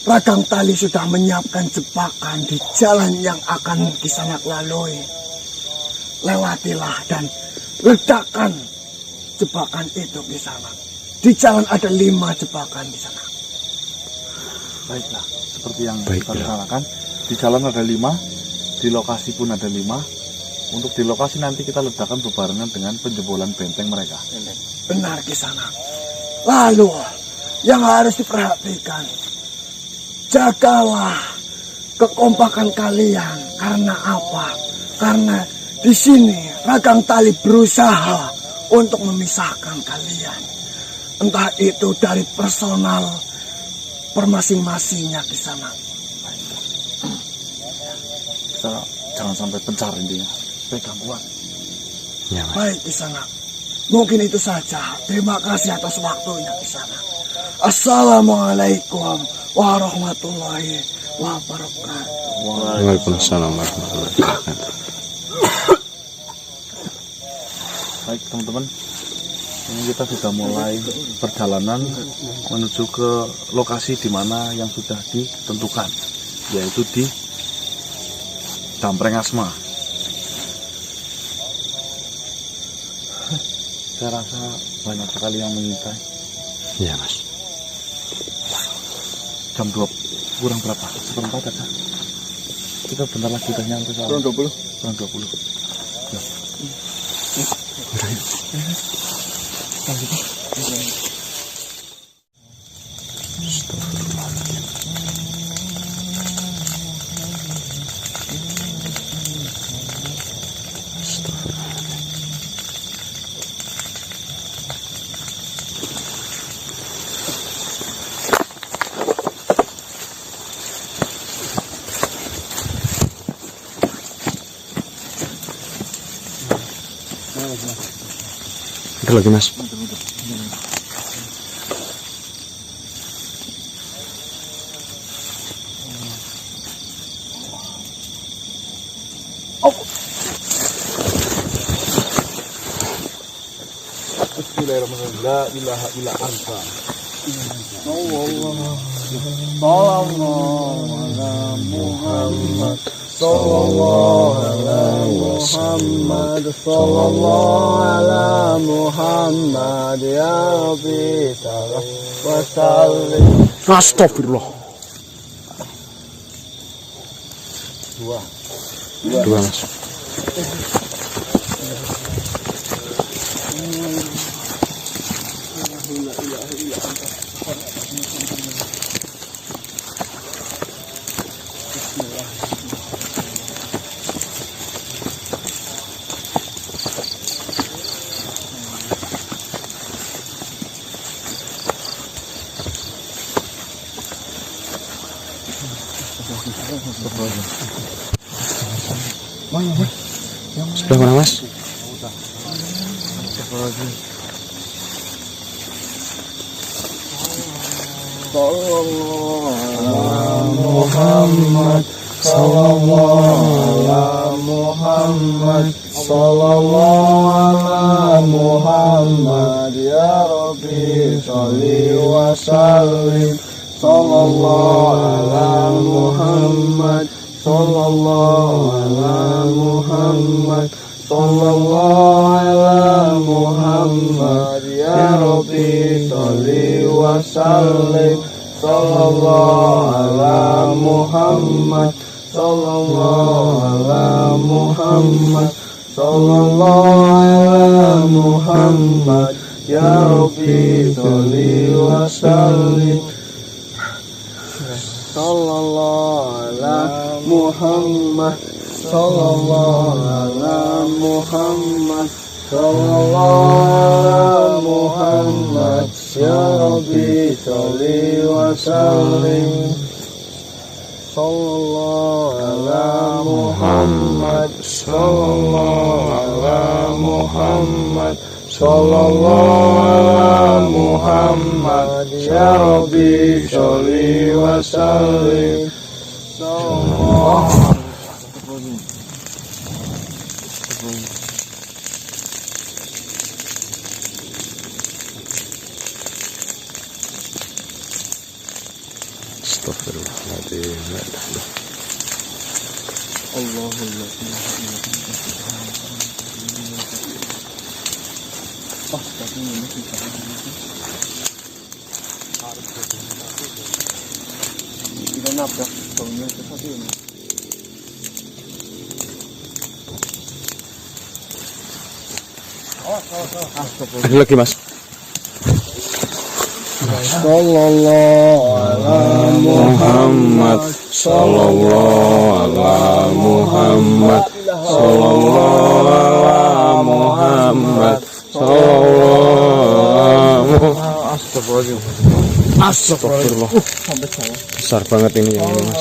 Rakang Tali sudah menyiapkan jebakan di jalan yang akan Kisanak lalui. Lewatilah dan ledakan jebakan itu Kisanak. Di jalan ada 5 jebakan di sana. Baiklah, seperti yang kita rencanakan. Di jalan ada 5, di lokasi pun ada 5. Untuk di lokasi nanti kita ledakan bebarengan dengan penjebolan benteng mereka. Benar Kisanak. Lalu yang harus diperhatikan, jagalah kekompakan kalian. Karena apa? Karena di sini Rakang Tali berusaha untuk memisahkan kalian. Entah itu dari personal permasing-masingnya di sana. Kita jangan sampai pencar intinya. Pegang kuat. Ya, Mas. Baik di sana. Mungkin itu saja. Terima kasih atas waktunya di sana. Assalamualaikum warahmatullahi wabarakatuh. Waalaikumsalam warahmatullahi wabarakatuh. Baik teman-teman, ini kita sudah mulai perjalanan menuju ke lokasi di mana yang sudah ditentukan, yaitu di Dampreng Asma. Saya rasa banyak sekali yang mengintai. Iya Mas. Jam 2 kurang berapa? Seperempat aja. Kita bentar lagi udah nyampe soalnya. Kurang 20. Ya. Udah yuk. Ada lagi Mas. Bismillahirrahmanirrahim. La ilaha illa anta. Sallallahu ala Muhammad ya Rabbi wa sallim. Astagfirullah. Dua Mas. Sebelah mana Mas? Muhammad sallallahu ala Muhammad sallallahu ala Muhammad ya Rabbi sholli wa sallim sallallahu ala Muhammad sallallahu ala Muhammad sallallahu ala Muhammad ya Rabbi sholli wa sallim sallallahu ala Muhammad sallallahu ala Muhammad sallallahu ala Muhammad ya Rabbi sholli wa sallim sallallahu ala Muhammad sallallahu ala Muhammad sallallahu ala Muhammad ya Rabbi sholli wa sallim sallallahu ala Muhammad sallallahu ala Muhammad sallallahu ala Muhammad ya Rabbi sholli wa sallim sallallahu Astagfirullahaladzim. Ada lagi Mas. sallallahu ala Muhammad sallallahu ala Muhammad sallallahu ala Muhammad sallallahu Astagfirullah. Besar banget ini yang ini Mas.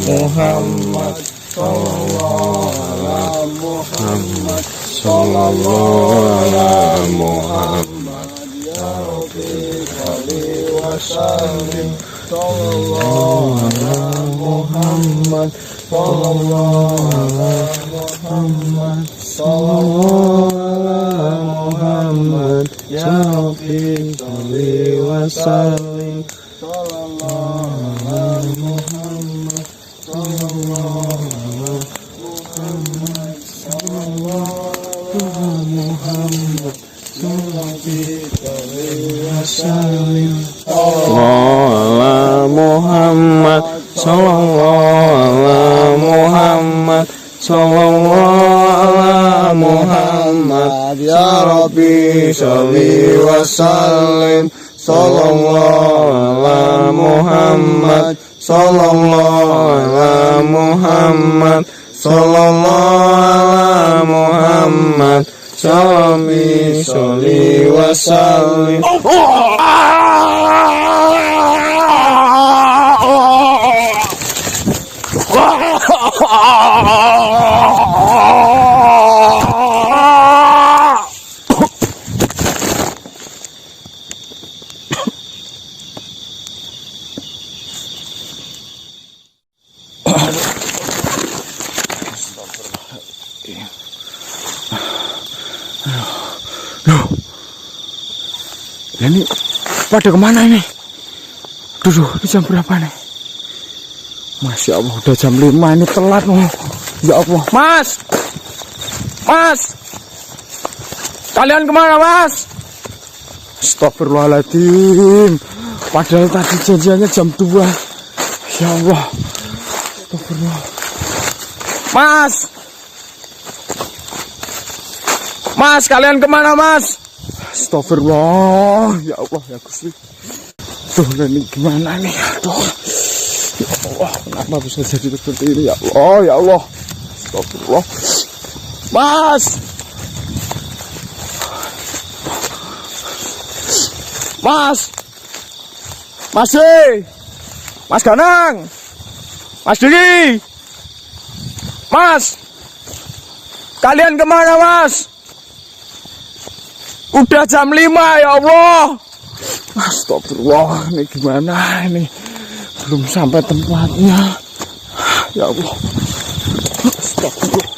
Muhammad sallallahu ala Muhammad sallallahu ala Muhammad ya Rabbi sholli wa sallim sallallahu ala Muhammad sallallahu ala Muhammad sallallahu ala Muhammad ya Rabbi sholli wa sallim sallallahu ala Muhammad sallallahu ala Muhammad sallallahu ala Muhammad Muhammad sallallahu ala Muhammad sallallahu ala Muhammad ya Rabbi sholli wa sallim sallallahu ala Muhammad sallallahu ala Muhammad sallallahu ala Muhammad Sholli sholli wa sallim. Ini pada kemana ini? Duh, ini jam berapa nih? Masya Allah, udah jam 5 ini telat loh. Ya Allah, Mas! Mas! Kalian kemana, Mas? Astagfirullahaladzim. Padahal tadi janjiannya jam 2. Ya Allah. Astagfirullah. Mas! Mas, kalian kemana, Mas? Astagfirullah, ya Allah, ya Gusti. Tuh, ini gimana nih? Aduh, ya Allah, kenapa bisa jadi seperti ini? Ya Allah, ya Allah. Astagfirullah. Mas! Mas! Masih! Mas Ganang! Mas Diki! Mas! Kalian kemana, Mas? Udah jam 5, ya Allah! Astagfirullah, ini gimana ini? Belum sampai tempatnya. Ya Allah. Astagfirullah.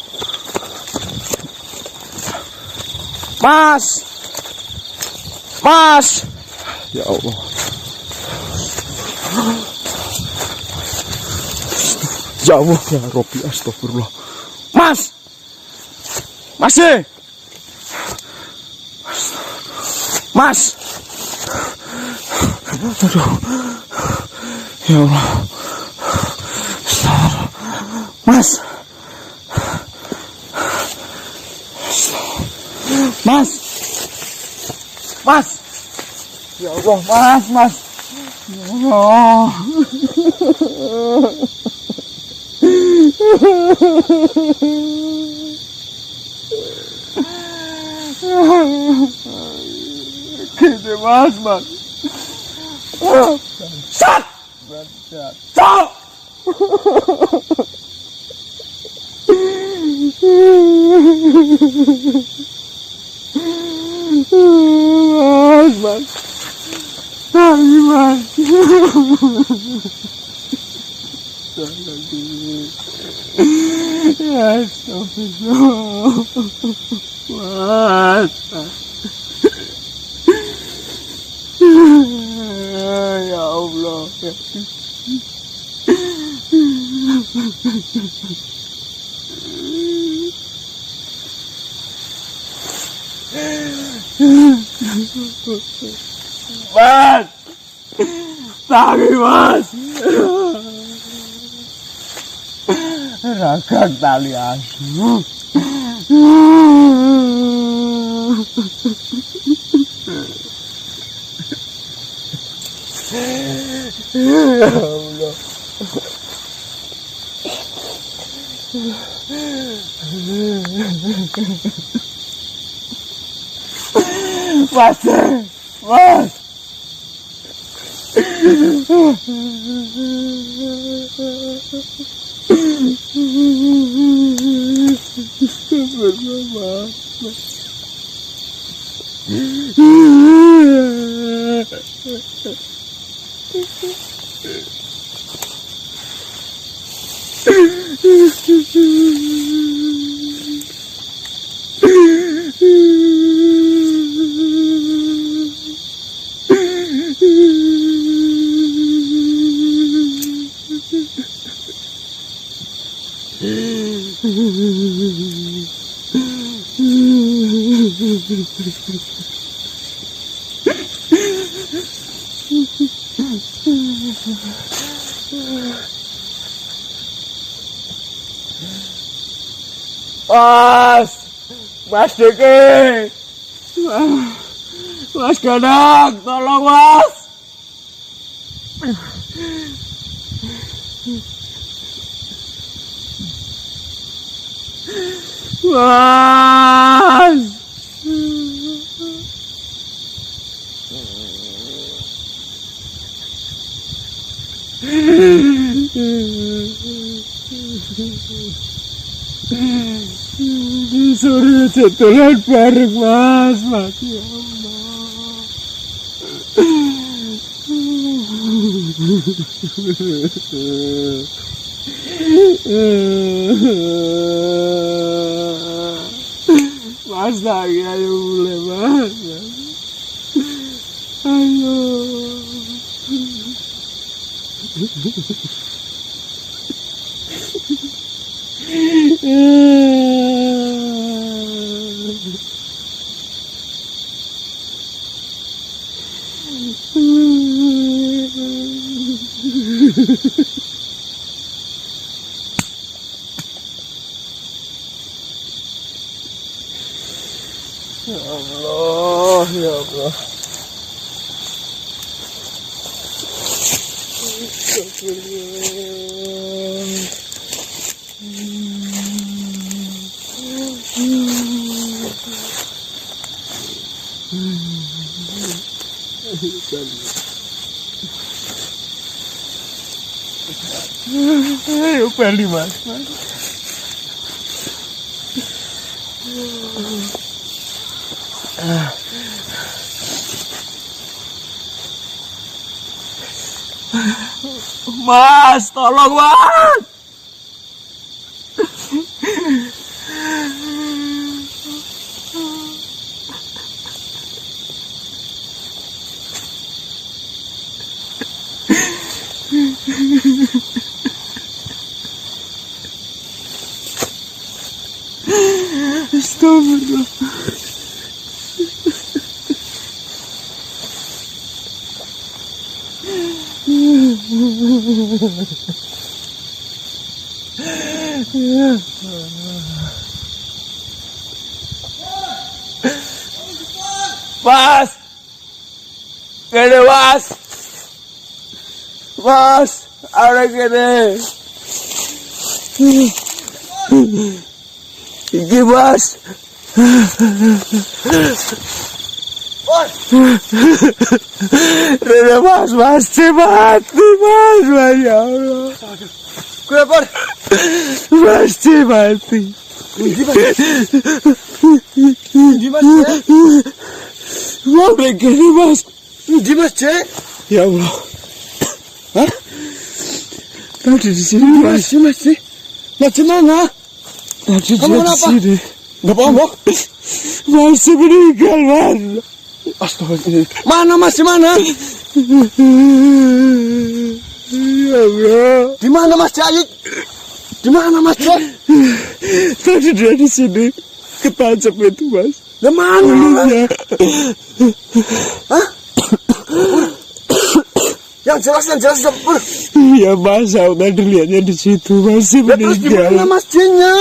Mas! Mas! Ya Allah. Ya Allah, ya Rabbi, astagfirullah. Mas! Masih! Mas! Aduh. Ya Allah. Mas! Mas! Mas! Ya Allah, Mas, Mas! Ya Allah. Gitu, Mas, Mas. Sat! Stop! Mas, Mas. Tadi, Mas. Ya, astagfirullah. Mas. Ya Allah. Mas. Tadi, Mas. Ragang tali asu. Ya Allah. Mas, Mas. Mas, Mas Diki, Mas Ganang, tolong Mas. Mas. Disuruh jatulan bareng, Mas. Mas, ya Allah. Mas lagi, ayo mulai, Mas. Ayo. Ya Allah, ya Allah. Ayo bali mas. Mas, tolong mas. Astagfirullah. Mas, gede mas, mas, ada gede. Iki mas. Rene mas, mati mas, ya Allah. Kenapa? Mati mati. Di mas ya? Mau begini mas. Di mas ya? Ya Allah. Hah? Tadi di sini mas. Mas ya? Mas mana? Tadi Kamu dia di kenapa? sini. Gak apa-apa. Masih meninggal mas. Astagfirullah. Mana mas di mana? Ya Allah. Di mana mas Jahit? Di mana mas Jahit? Tadi dia di sini. Ketancap itu mas. Di mana? Mulutnya. Hah? Yang jelas Pur. Iya mas, aku tadi lihatnya di situ masih Ya, terus di mana meninggal. masjidnya?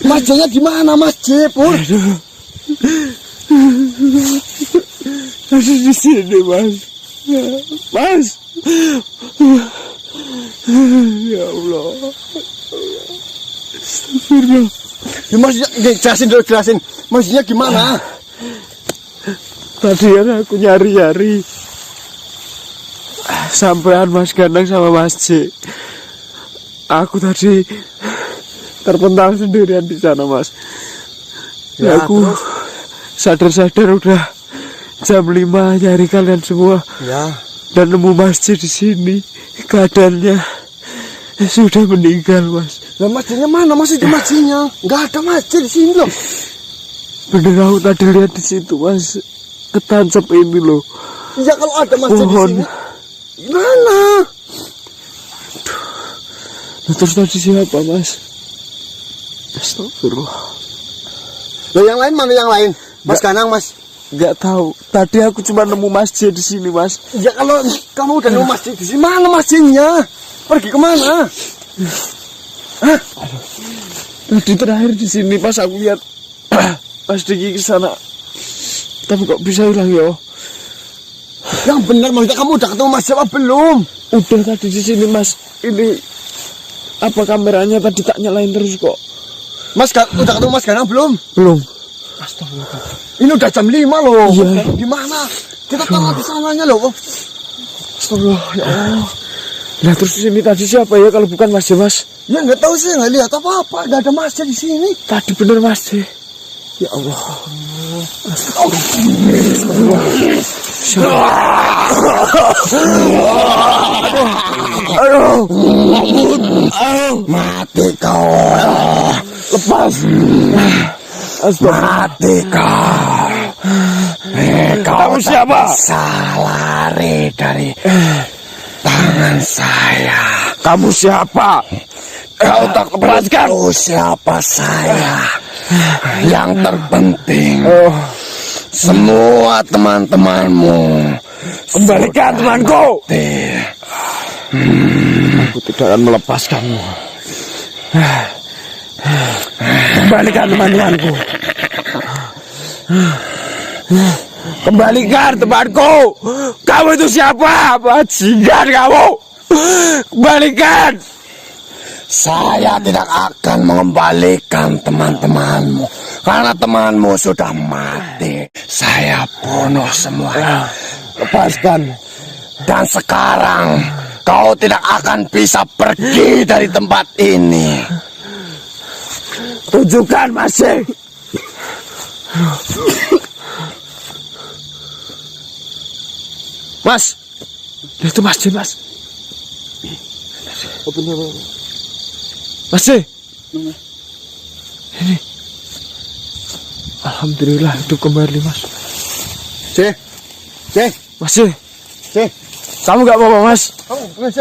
Masjidnya di mana masjid Pur? Masih di sini mas. Mas. Ya Allah. Astagfirullah. Di masjidnya, jelasin. Masjidnya gimana? Tadi kan aku nyari-nyari. Sampean Mas Gandang sama Mas C. Aku tadi terpental sendirian di sana mas. Ya, Aku sadar-sadar udah jam 5 nyari kalian semua. Ya. Dan nemu masjid di sini. Keadaannya sudah meninggal mas. Lah masjidnya mana? Masjidnya? Nggak ada masjid di sini loh. Bener aku tadi lihat di situ mas. Ketancap ini loh. Ya kalau ada masjid Pohon. di sini. Gimana? Nah, terus tadi siapa mas? Astagfirullah. Loh yang lain mana yang lain? Mas Ganang mas. Gak tahu. Tadi aku cuma nemu masjid di sini mas. Ya kalau kamu udah nemu masjid di sini, mana masjidnya? Pergi kemana? Tadi terakhir di sini pas aku lihat Mas Diki ke sana. Tapi kok bisa hilang ya? Yang benar maksudnya kamu udah ketemu masjid apa belum? Udah tadi di sini mas. Ini apa kameranya tadi tak nyalain terus kok? Mas udah ketemu Mas Ganang belum? Belum. Ini udah jam 5 loh. Iya. Di mana? Kita taruh di sananya loh. Astagfirullah ya Allah. Nah terus di sini tadi siapa ya kalau bukan Mas Mas? Ya nggak tahu sih, nggak lihat apa-apa. Nggak ada masjid di sini. Tadi bener Mas D. Ya Allah. Aduh. Mati kau. Lepas. Mati kau. Kamu siapa? Bisa lari dari tangan saya. Kamu siapa? Kau tak lepaskan. Tahu siapa saya? Yang terpenting, semua teman-temanmu Kembalikan temanku. Aku Tidak akan melepaskanmu. Kembalikan teman-temanku. Kembalikan temanku. Kamu itu siapa? Bajingan kamu. Kembalikan. Saya tidak akan mengembalikan teman-temanmu karena temanmu sudah mati. Saya bunuh semuanya. Lepaskan. Dan sekarang kau tidak akan bisa pergi dari tempat ini. Tunjukkan masih. Mas, itu masjid mas. Mas C. Ini. Alhamdulillah hidup kembali mas. C. Mas C. Kamu nggak apa-apa mas?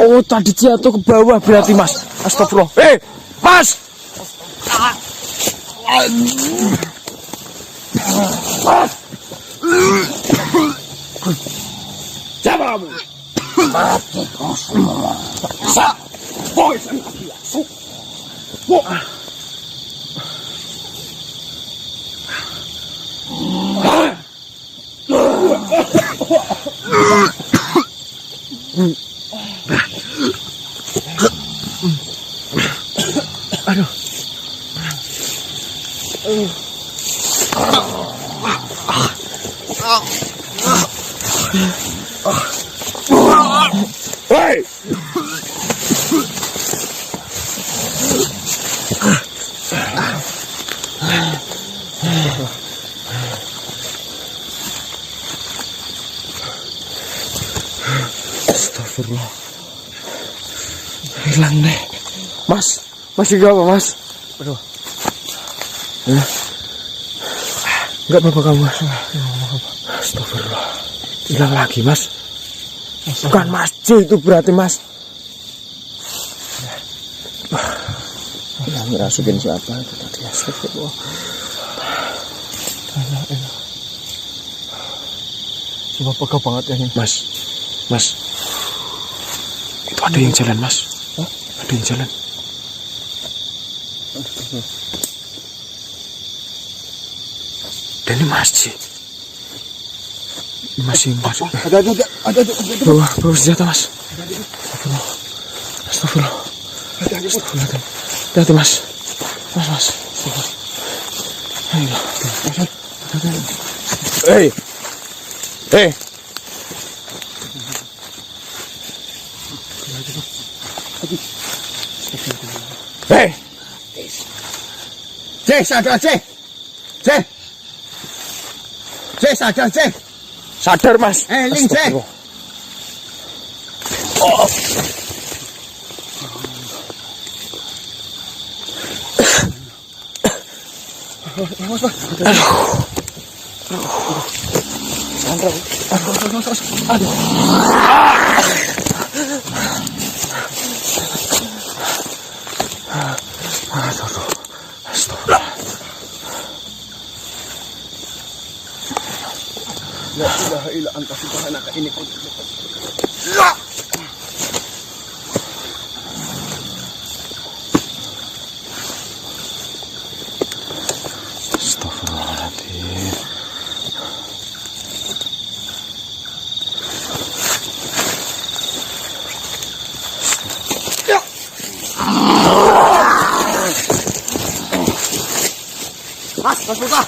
Oh tadi jatuh ke bawah berarti mas. Astagfirullah. Mas. Siapa kamu? Mati kau semua. Aduh. Hei! Astagfirullah. Hilang nih. Mas, masih gak apa mas? Aduh. Ya. Gak apa-apa kamu mas. Astagfirullah. Hilang lagi mas. Bukan masjid itu berarti mas. Yang ngerasukin siapa itu tadi? Astagfirullah. Coba pegang banget ya ini. Mas. Itu ada yang jalan mas. Ada yang jalan. Dan ini masjid. Ini masih masuk. Ada. Bawa senjata mas. Astagfirullah. Hati-hati mas. Mas. Ayolah. Hei. C, sadar C. Sadar C. Sadar mas. Ling C. La ilaha illa anta subhanaka inni kuntu Astagfirullahaladzim. Mas Buka.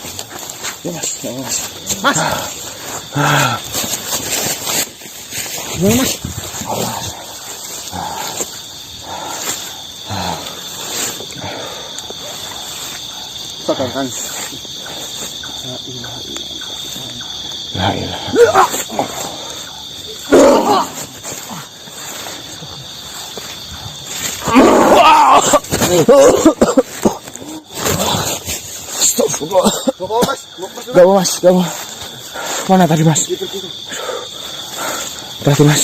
Ya mas. Mas. sadarkan. La ilaha. Astagfirullah. Gak mau mas. Mana tadi mas? Hati mas.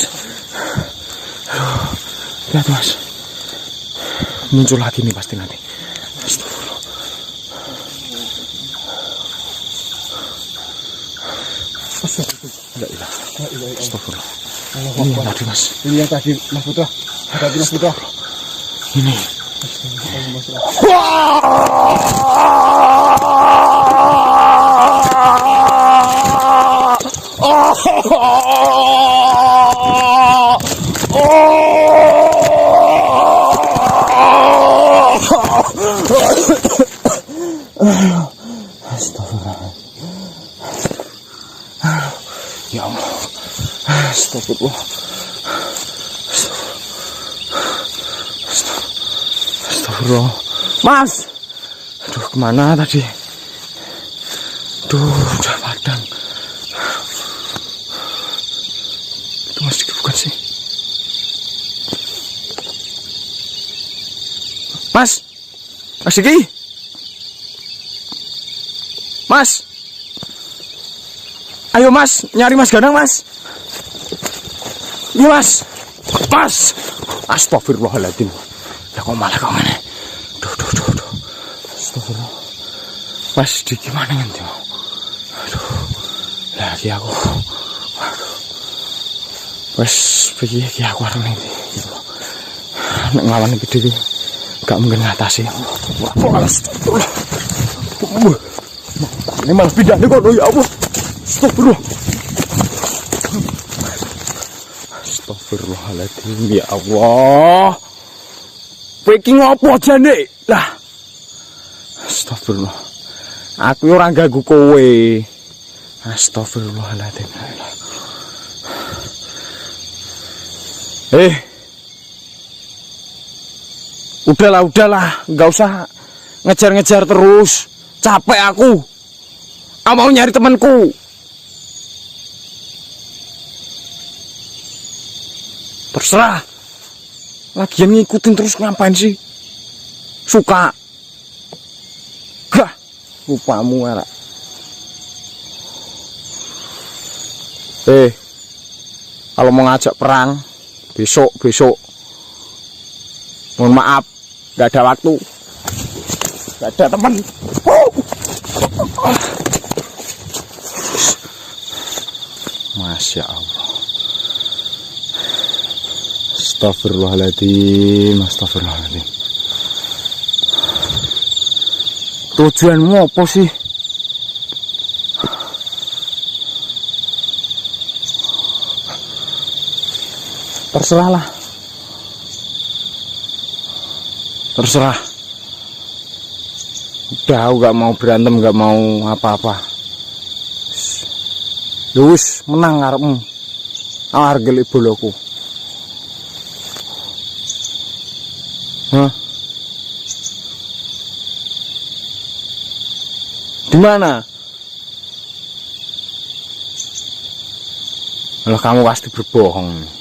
Hati mas. Muncul lagi nih pasti nanti. Astagfirullah. La ilaha. Astagfirullah. Ini yang tadi mas. Ini yang tadi Mas Putra. Tadi Mas Putra. Ini. Astagfirullah. Astagfirullah. Mas. Aduh, kemana tadi? Duh, udah padang. Itu Mas Diki bukan sih? Mas. Mas Diki. Mas. Ayo Mas, nyari Mas Ganang Mas. Iya Mas. Mas. Astagfirullahaladzim. Ya kok malah kok ngene. Duh. Astagfirullah. Mas Diki mana nanti mau? Aduh. Lagi aku. Waduh. Wes piye iki aku arep ning iki. Nek nglawan iki dhewe gak mungkin ngatasi. Astagfirullah. Ini malah pindah nih kok ya Allah. Astagfirullah. Astagfirullahaladzim ya Allah. Peki ngopo jane? Lah. Astagfirullah. Aku ora ganggu kowe. Astagfirullahaladzim. Udahlah, enggak usah ngejar-ngejar terus. Capek aku. Aku mau nyari temanku. Terserah. Lagian ngikutin terus ngapain sih? Suka. Gah. Lupamu era. Kalau mau ngajak perang besok. Mohon maaf, gak ada waktu. Gak ada teman. Masya Allah. Astagfirullahaladzim. Tujuanmu apa sih? Terserah. Udah, aku gak mau berantem, gak mau apa-apa. Wis menang ngarepmu. Argel boloku. Hah? Di mana? Lah kamu pasti berbohong.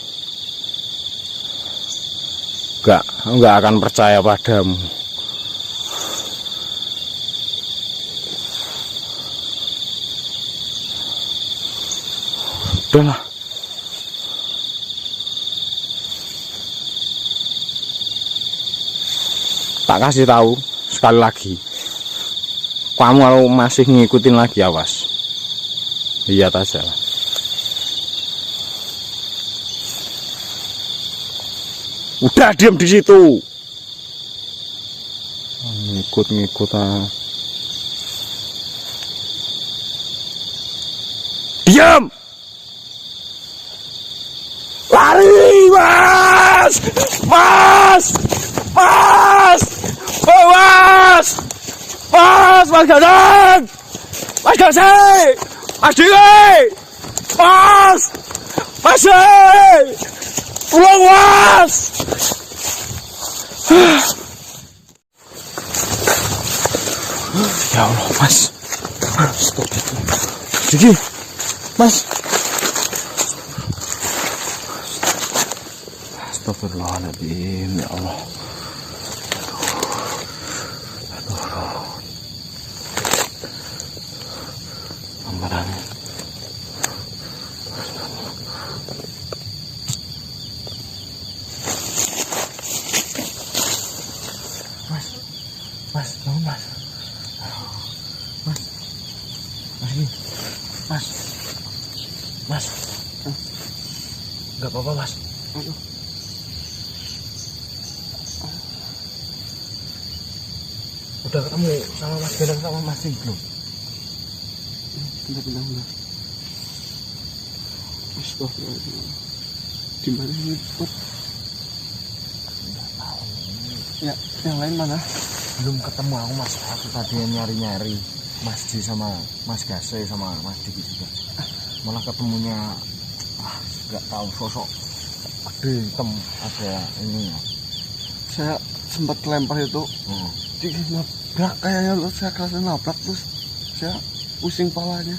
Enggak akan percaya padamu. Udahlah. Tak kasih tahu sekali lagi. Kamu kalau masih ngikutin lagi, awas. Lihat aja lah. Udah diam di situ. Ngikut ah. Diam. Lari, Mas. Mas Gadang. Mas Gasai. Mas Diki. Mas. Tolong Mas. Ya Allah Mas. Stop itu. Diki. Mas. Astagfirullahaladzim. Ya Allah. Mas. Enggak apa-apa, Mas. Udah ketemu sama Mas Gadang sama Mas Ding belum? Bentar. Astagfirullahaladzim. Di mana ini? Ya, yang lain mana? Belum ketemu aku Mas. Aku tadi nyari-nyari Mas Di sama Mas Gasai sama Mas Diki juga. Malah ketemunya nggak tahu sosok gede hitam ada ini ya. Saya sempat lempar itu. Nabrak kayaknya loh, saya kerasa nabrak terus saya pusing palanya.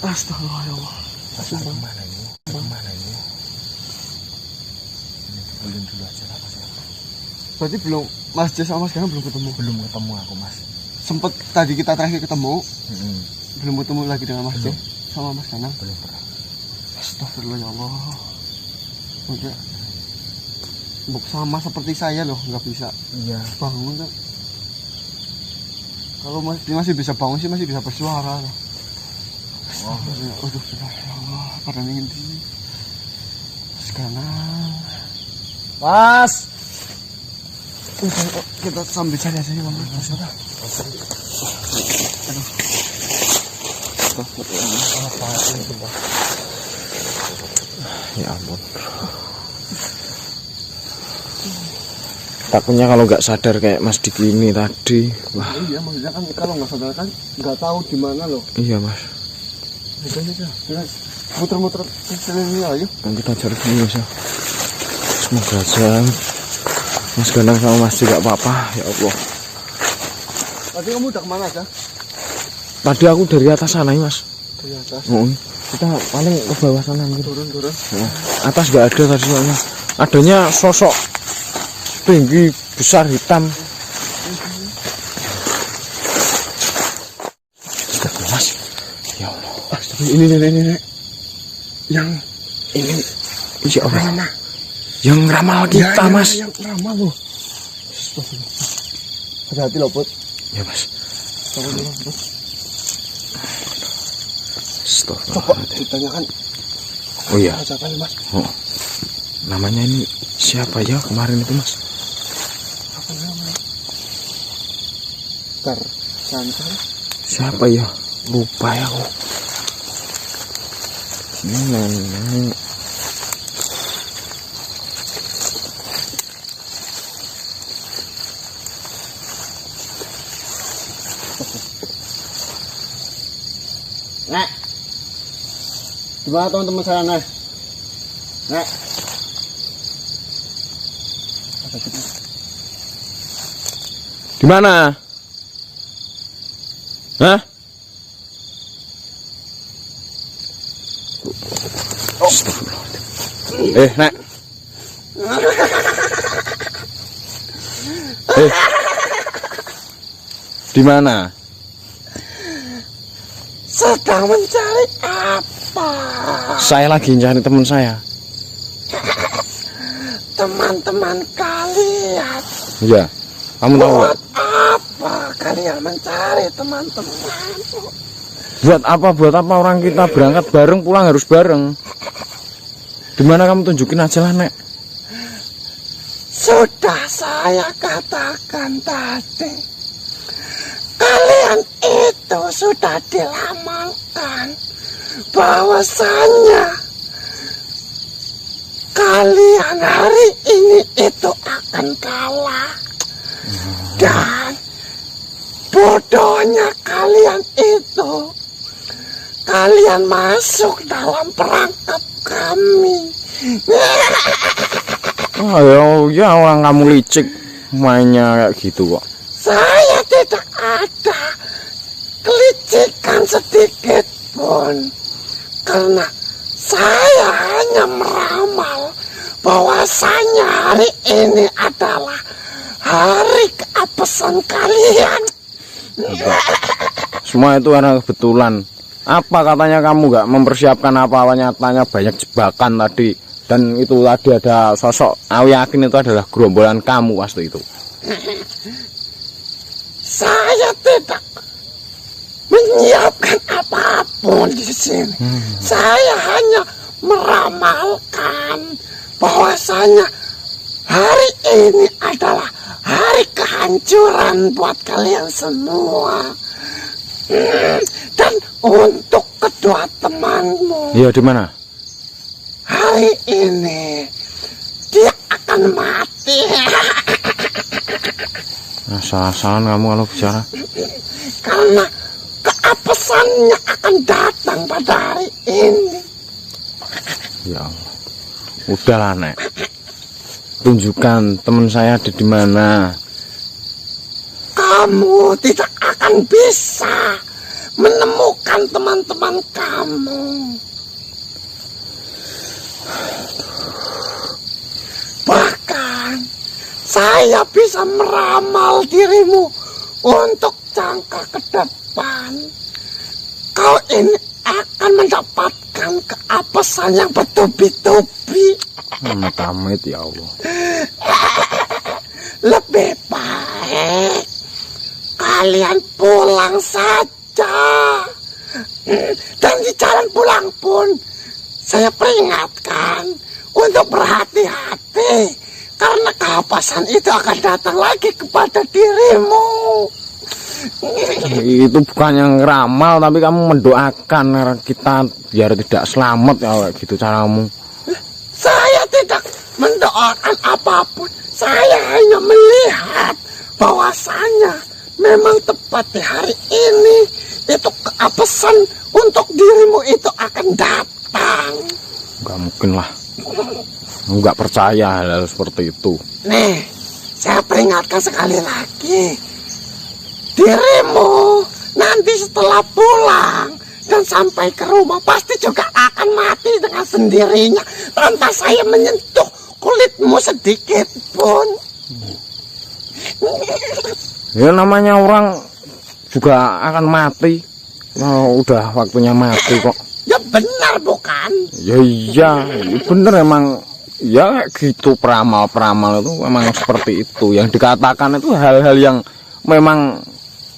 Astagfirullah ya Allah. Kemana ini? Kemana ini? Ini dibeliin dulu aja lah Mas. Berarti belum, Mas Jas sama Mas Ganang belum ketemu? Belum ketemu aku Mas. Sempet tadi kita terakhir ketemu, belum ketemu lagi dengan Mas Jas sama Mas Ganang? Belum pernah. Astagfirullah ya Allah. Oke. Sama seperti saya loh, nggak bisa Iya. bangun kan. Kalau masih bisa bangun sih masih bisa bersuara loh. Aduh, ya Allah, pada ingin di sekarang. Mas. Kita sambil cari aja Bang. Mas. Aduh. Ya ampun. Takutnya kalau nggak sadar kayak Mas Diki ini tadi. Wah. Iya, maksudnya kan kalau nggak sadar kan nggak tahu di mana loh. Iya Mas. Udah. Kita muter-muter ke sini ayo. Dan kita cari dulu Mas ya. Semoga aja Mas Ganang sama Mas juga apa-apa. Ya Allah. Tadi kamu udah kemana aja? Tadi aku dari atas sana ya Mas. Dari atas. Kita paling ke bawah sana gitu. Turun. Nah, atas nggak ada tadi soalnya. Adanya sosok tinggi besar hitam. Mas, ya Allah. Ini. Yang Ini ya Allah. Yang ramal kita Mas. Yang ramal loh. Hati-hati loh Put. Ya Mas. Coba ditanyakan. Oh iya. Siapa ya Mas? Oh. Namanya ini siapa ya kemarin itu Mas? Apa namanya? Santai. Siapa ya? Lupa ya aku. Ini Nek. Gimana teman-teman saya Nek? Nek. di mana? Hah? Nek. Di mana? Sedang mencari apa? Saya lagi cari teman saya. Teman-teman kalian. Iya. Kamu tahu nggak? Buat apa kalian mencari teman-teman? Buat apa orang kita berangkat bareng pulang harus bareng. Di mana kamu tunjukin aja lah Nek. Sudah saya katakan tadi, kalian itu sudah dilamakan bahwasanya kalian hari ini itu akan kalah. Dan bodohnya kalian itu, kalian masuk dalam perangkap kami. Oh ya orang kamu licik mainnya kayak gitu kok. Saya tidak ada kelicikan sedikit pun, karena saya hanya meramal bahwasanya hari ini adalah hari keapesan kalian. Semua itu karena kebetulan. Apa katanya kamu nggak mempersiapkan apa-apa, nyatanya banyak jebakan tadi. Dan itu tadi ada sosok, aku yakin itu adalah gerombolan kamu pasti itu. Saya tidak menyiapkan apapun di sini. Saya hanya meramalkan bahwasanya hari ini adalah hari kehancuran buat kalian semua. Dan untuk kedua temanmu, Iya, di mana? hari ini dia akan mati. Asal-asalan kamu kalau bicara. Karena keapesannya akan datang pada hari ini. Ya Allah. Udahlah, Nek. Tunjukkan teman saya ada di mana. Kamu tidak akan bisa menemukan teman-teman kamu. Bahkan saya bisa meramal dirimu untuk jangka ke depan. Kau ini akan mendapatkan keapesan yang bertubi-tubi. Amit-amit ya Allah. Lebih baik kalian pulang saja. Dan di jalan pulang pun saya peringatkan untuk berhati-hati, karena kehapasan itu akan datang lagi kepada dirimu. Itu bukan yang ngeramal, tapi kamu mendoakan kita biar tidak selamat ya, gitu caramu. Saya tidak mendoakan apapun. Saya hanya melihat bahwasanya memang tepat di hari ini itu keapesan untuk dirimu itu akan datang. Gak mungkin lah. Nggak percaya hal seperti itu. Nih, saya peringatkan sekali lagi. Dirimu nanti setelah pulang dan sampai ke rumah pasti juga akan mati dengan sendirinya tanpa saya menyentuh kulitmu sedikit pun. Ya namanya orang juga akan mati. Oh, udah waktunya mati kok. Ya benar bukan? Ya iya, bener emang. Ya gitu, peramal-peramal itu memang seperti itu. Yang dikatakan itu hal-hal yang memang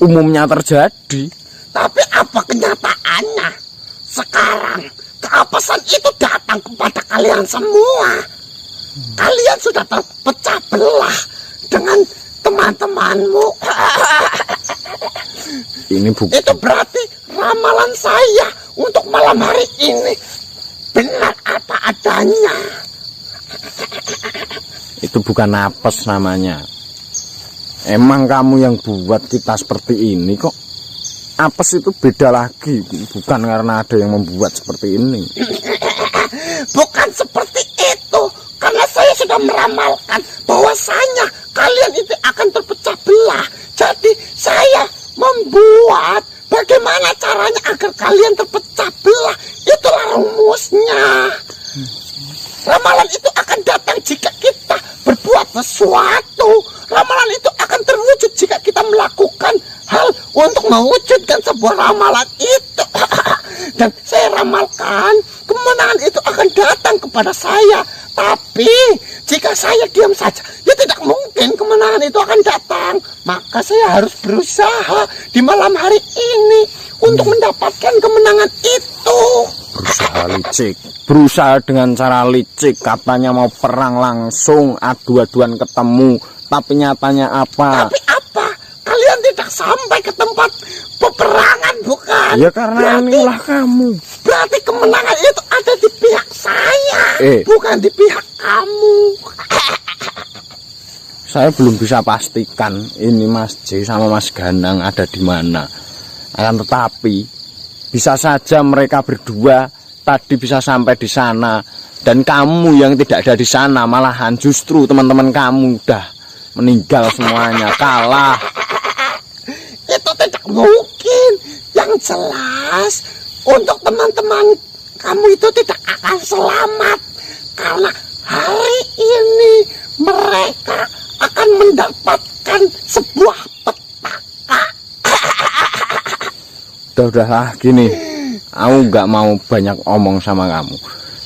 umumnya terjadi. Tapi apa kenyataannya? Sekarang keapesan itu datang kepada kalian semua. Kalian sudah terpecah belah dengan teman-temanmu. Ini bukti. Itu berarti ramalan saya untuk malam hari ini benar apa adanya. Itu bukan apes namanya. Emang kamu yang buat kita seperti ini kok. Apes itu beda lagi. Bukan karena ada yang membuat seperti ini. Bukan seperti itu. Karena saya sudah meramalkan bahwasanya kalian itu akan terpecah belah. Jadi saya membuat bagaimana caranya agar kalian terpecah belah. Itulah rumusnya. Ramalan itu akan datang jika kita berbuat sesuatu. Ramalan itu akan terwujud jika kita melakukan hal untuk mewujudkan sebuah ramalan itu. Dan saya ramalkan kemenangan itu akan datang kepada saya. Tapi jika saya diam saja, ya tidak mungkin kemenangan itu akan datang. Maka saya harus berusaha di malam hari ini untuk mendapatkan kemenangan itu. Berusaha licik. Berusaha dengan cara licik. Katanya mau perang langsung, adu-aduan ketemu. Tapi nyatanya apa? Tapi apa? Kalian tidak sampai ke tempat peperangan, bukan? Ya karena inilah kamu. Berarti kemenangan itu ada di pihak saya, bukan di pihak kamu. Saya belum bisa pastikan ini Mas J sama Mas Ganang ada di mana. Akan tetapi bisa saja mereka berdua tadi bisa sampai di sana, dan kamu yang tidak ada di sana malahan justru teman-teman kamu udah meninggal semuanya, kalah. Itu tidak mungkin. Yang jelas untuk teman-teman kamu itu tidak akan selamat, karena hari ini mereka akan mendapatkan sebuah petaka. Udahlah gini, aku nggak mau banyak omong sama kamu.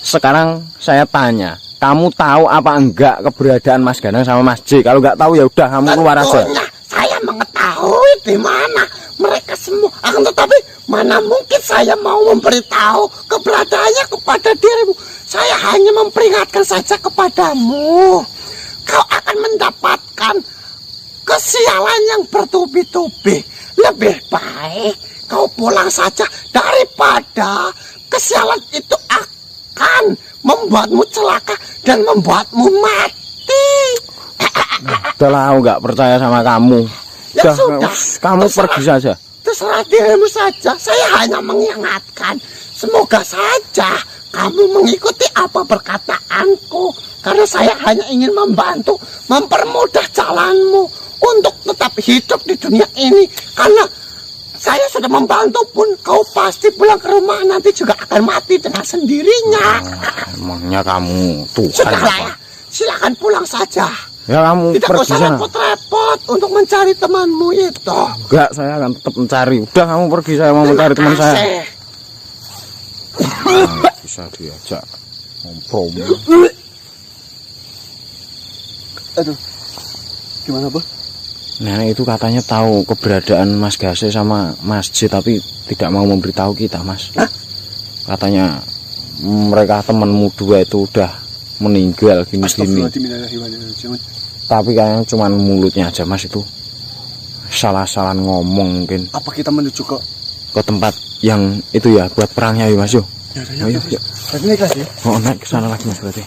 Sekarang saya tanya, kamu tahu apa enggak keberadaan Mas Ganang sama Mas J? Kalau nggak tahu ya udah kamu keluar aja. Saya mengetahui di mana mereka semua, akan tetapi mana mungkin saya mau memberitahu keberadaannya kepada dirimu. Saya hanya memperingatkan saja kepadamu. Kau akan mendapatkan kesialan yang bertubi-tubi. Lebih baik kau pulang saja daripada kesialan itu akan membuatmu celaka dan membuatmu mati. Udahlah, aku nggak percaya sama kamu. Ya sudah, kamu pergi saja. Terserah dirimu saja. Saya hanya mengingatkan Semoga saja kamu mengikuti apa perkataanku, karena saya hanya ingin membantu, mempermudah jalanmu untuk tetap hidup di dunia ini. Karena saya sudah membantu pun, kau pasti pulang ke rumah nanti juga akan mati dengan sendirinya. Emangnya kamu Tuhan Sudahlah, apa? silakan pulang saja. Ya kamu Tidak pergi usah sana. repot-repot untuk mencari temanmu itu. Enggak, saya akan tetap mencari. Udah kamu pergi, saya mau mencari teman saya. Kasih. Bisa diajak kompromi. Aduh, gimana bos? Nenek itu katanya tahu keberadaan Mas Gase sama masjid, tapi tidak mau memberitahu kita, Mas. Hah? Katanya mereka temanmu dua itu udah meninggal gini-gini. Astagfirullahaladzim. Tapi kayaknya cuma mulutnya aja, Mas, itu. Salah-salah ngomong mungkin Apa kita menuju ke tempat yang itu ya buat perangnya ya, Mas, yo. Ya, Ayo, yuk. Berarti naik lagi ya? Oh, naik ke sana lagi, Mas, berarti.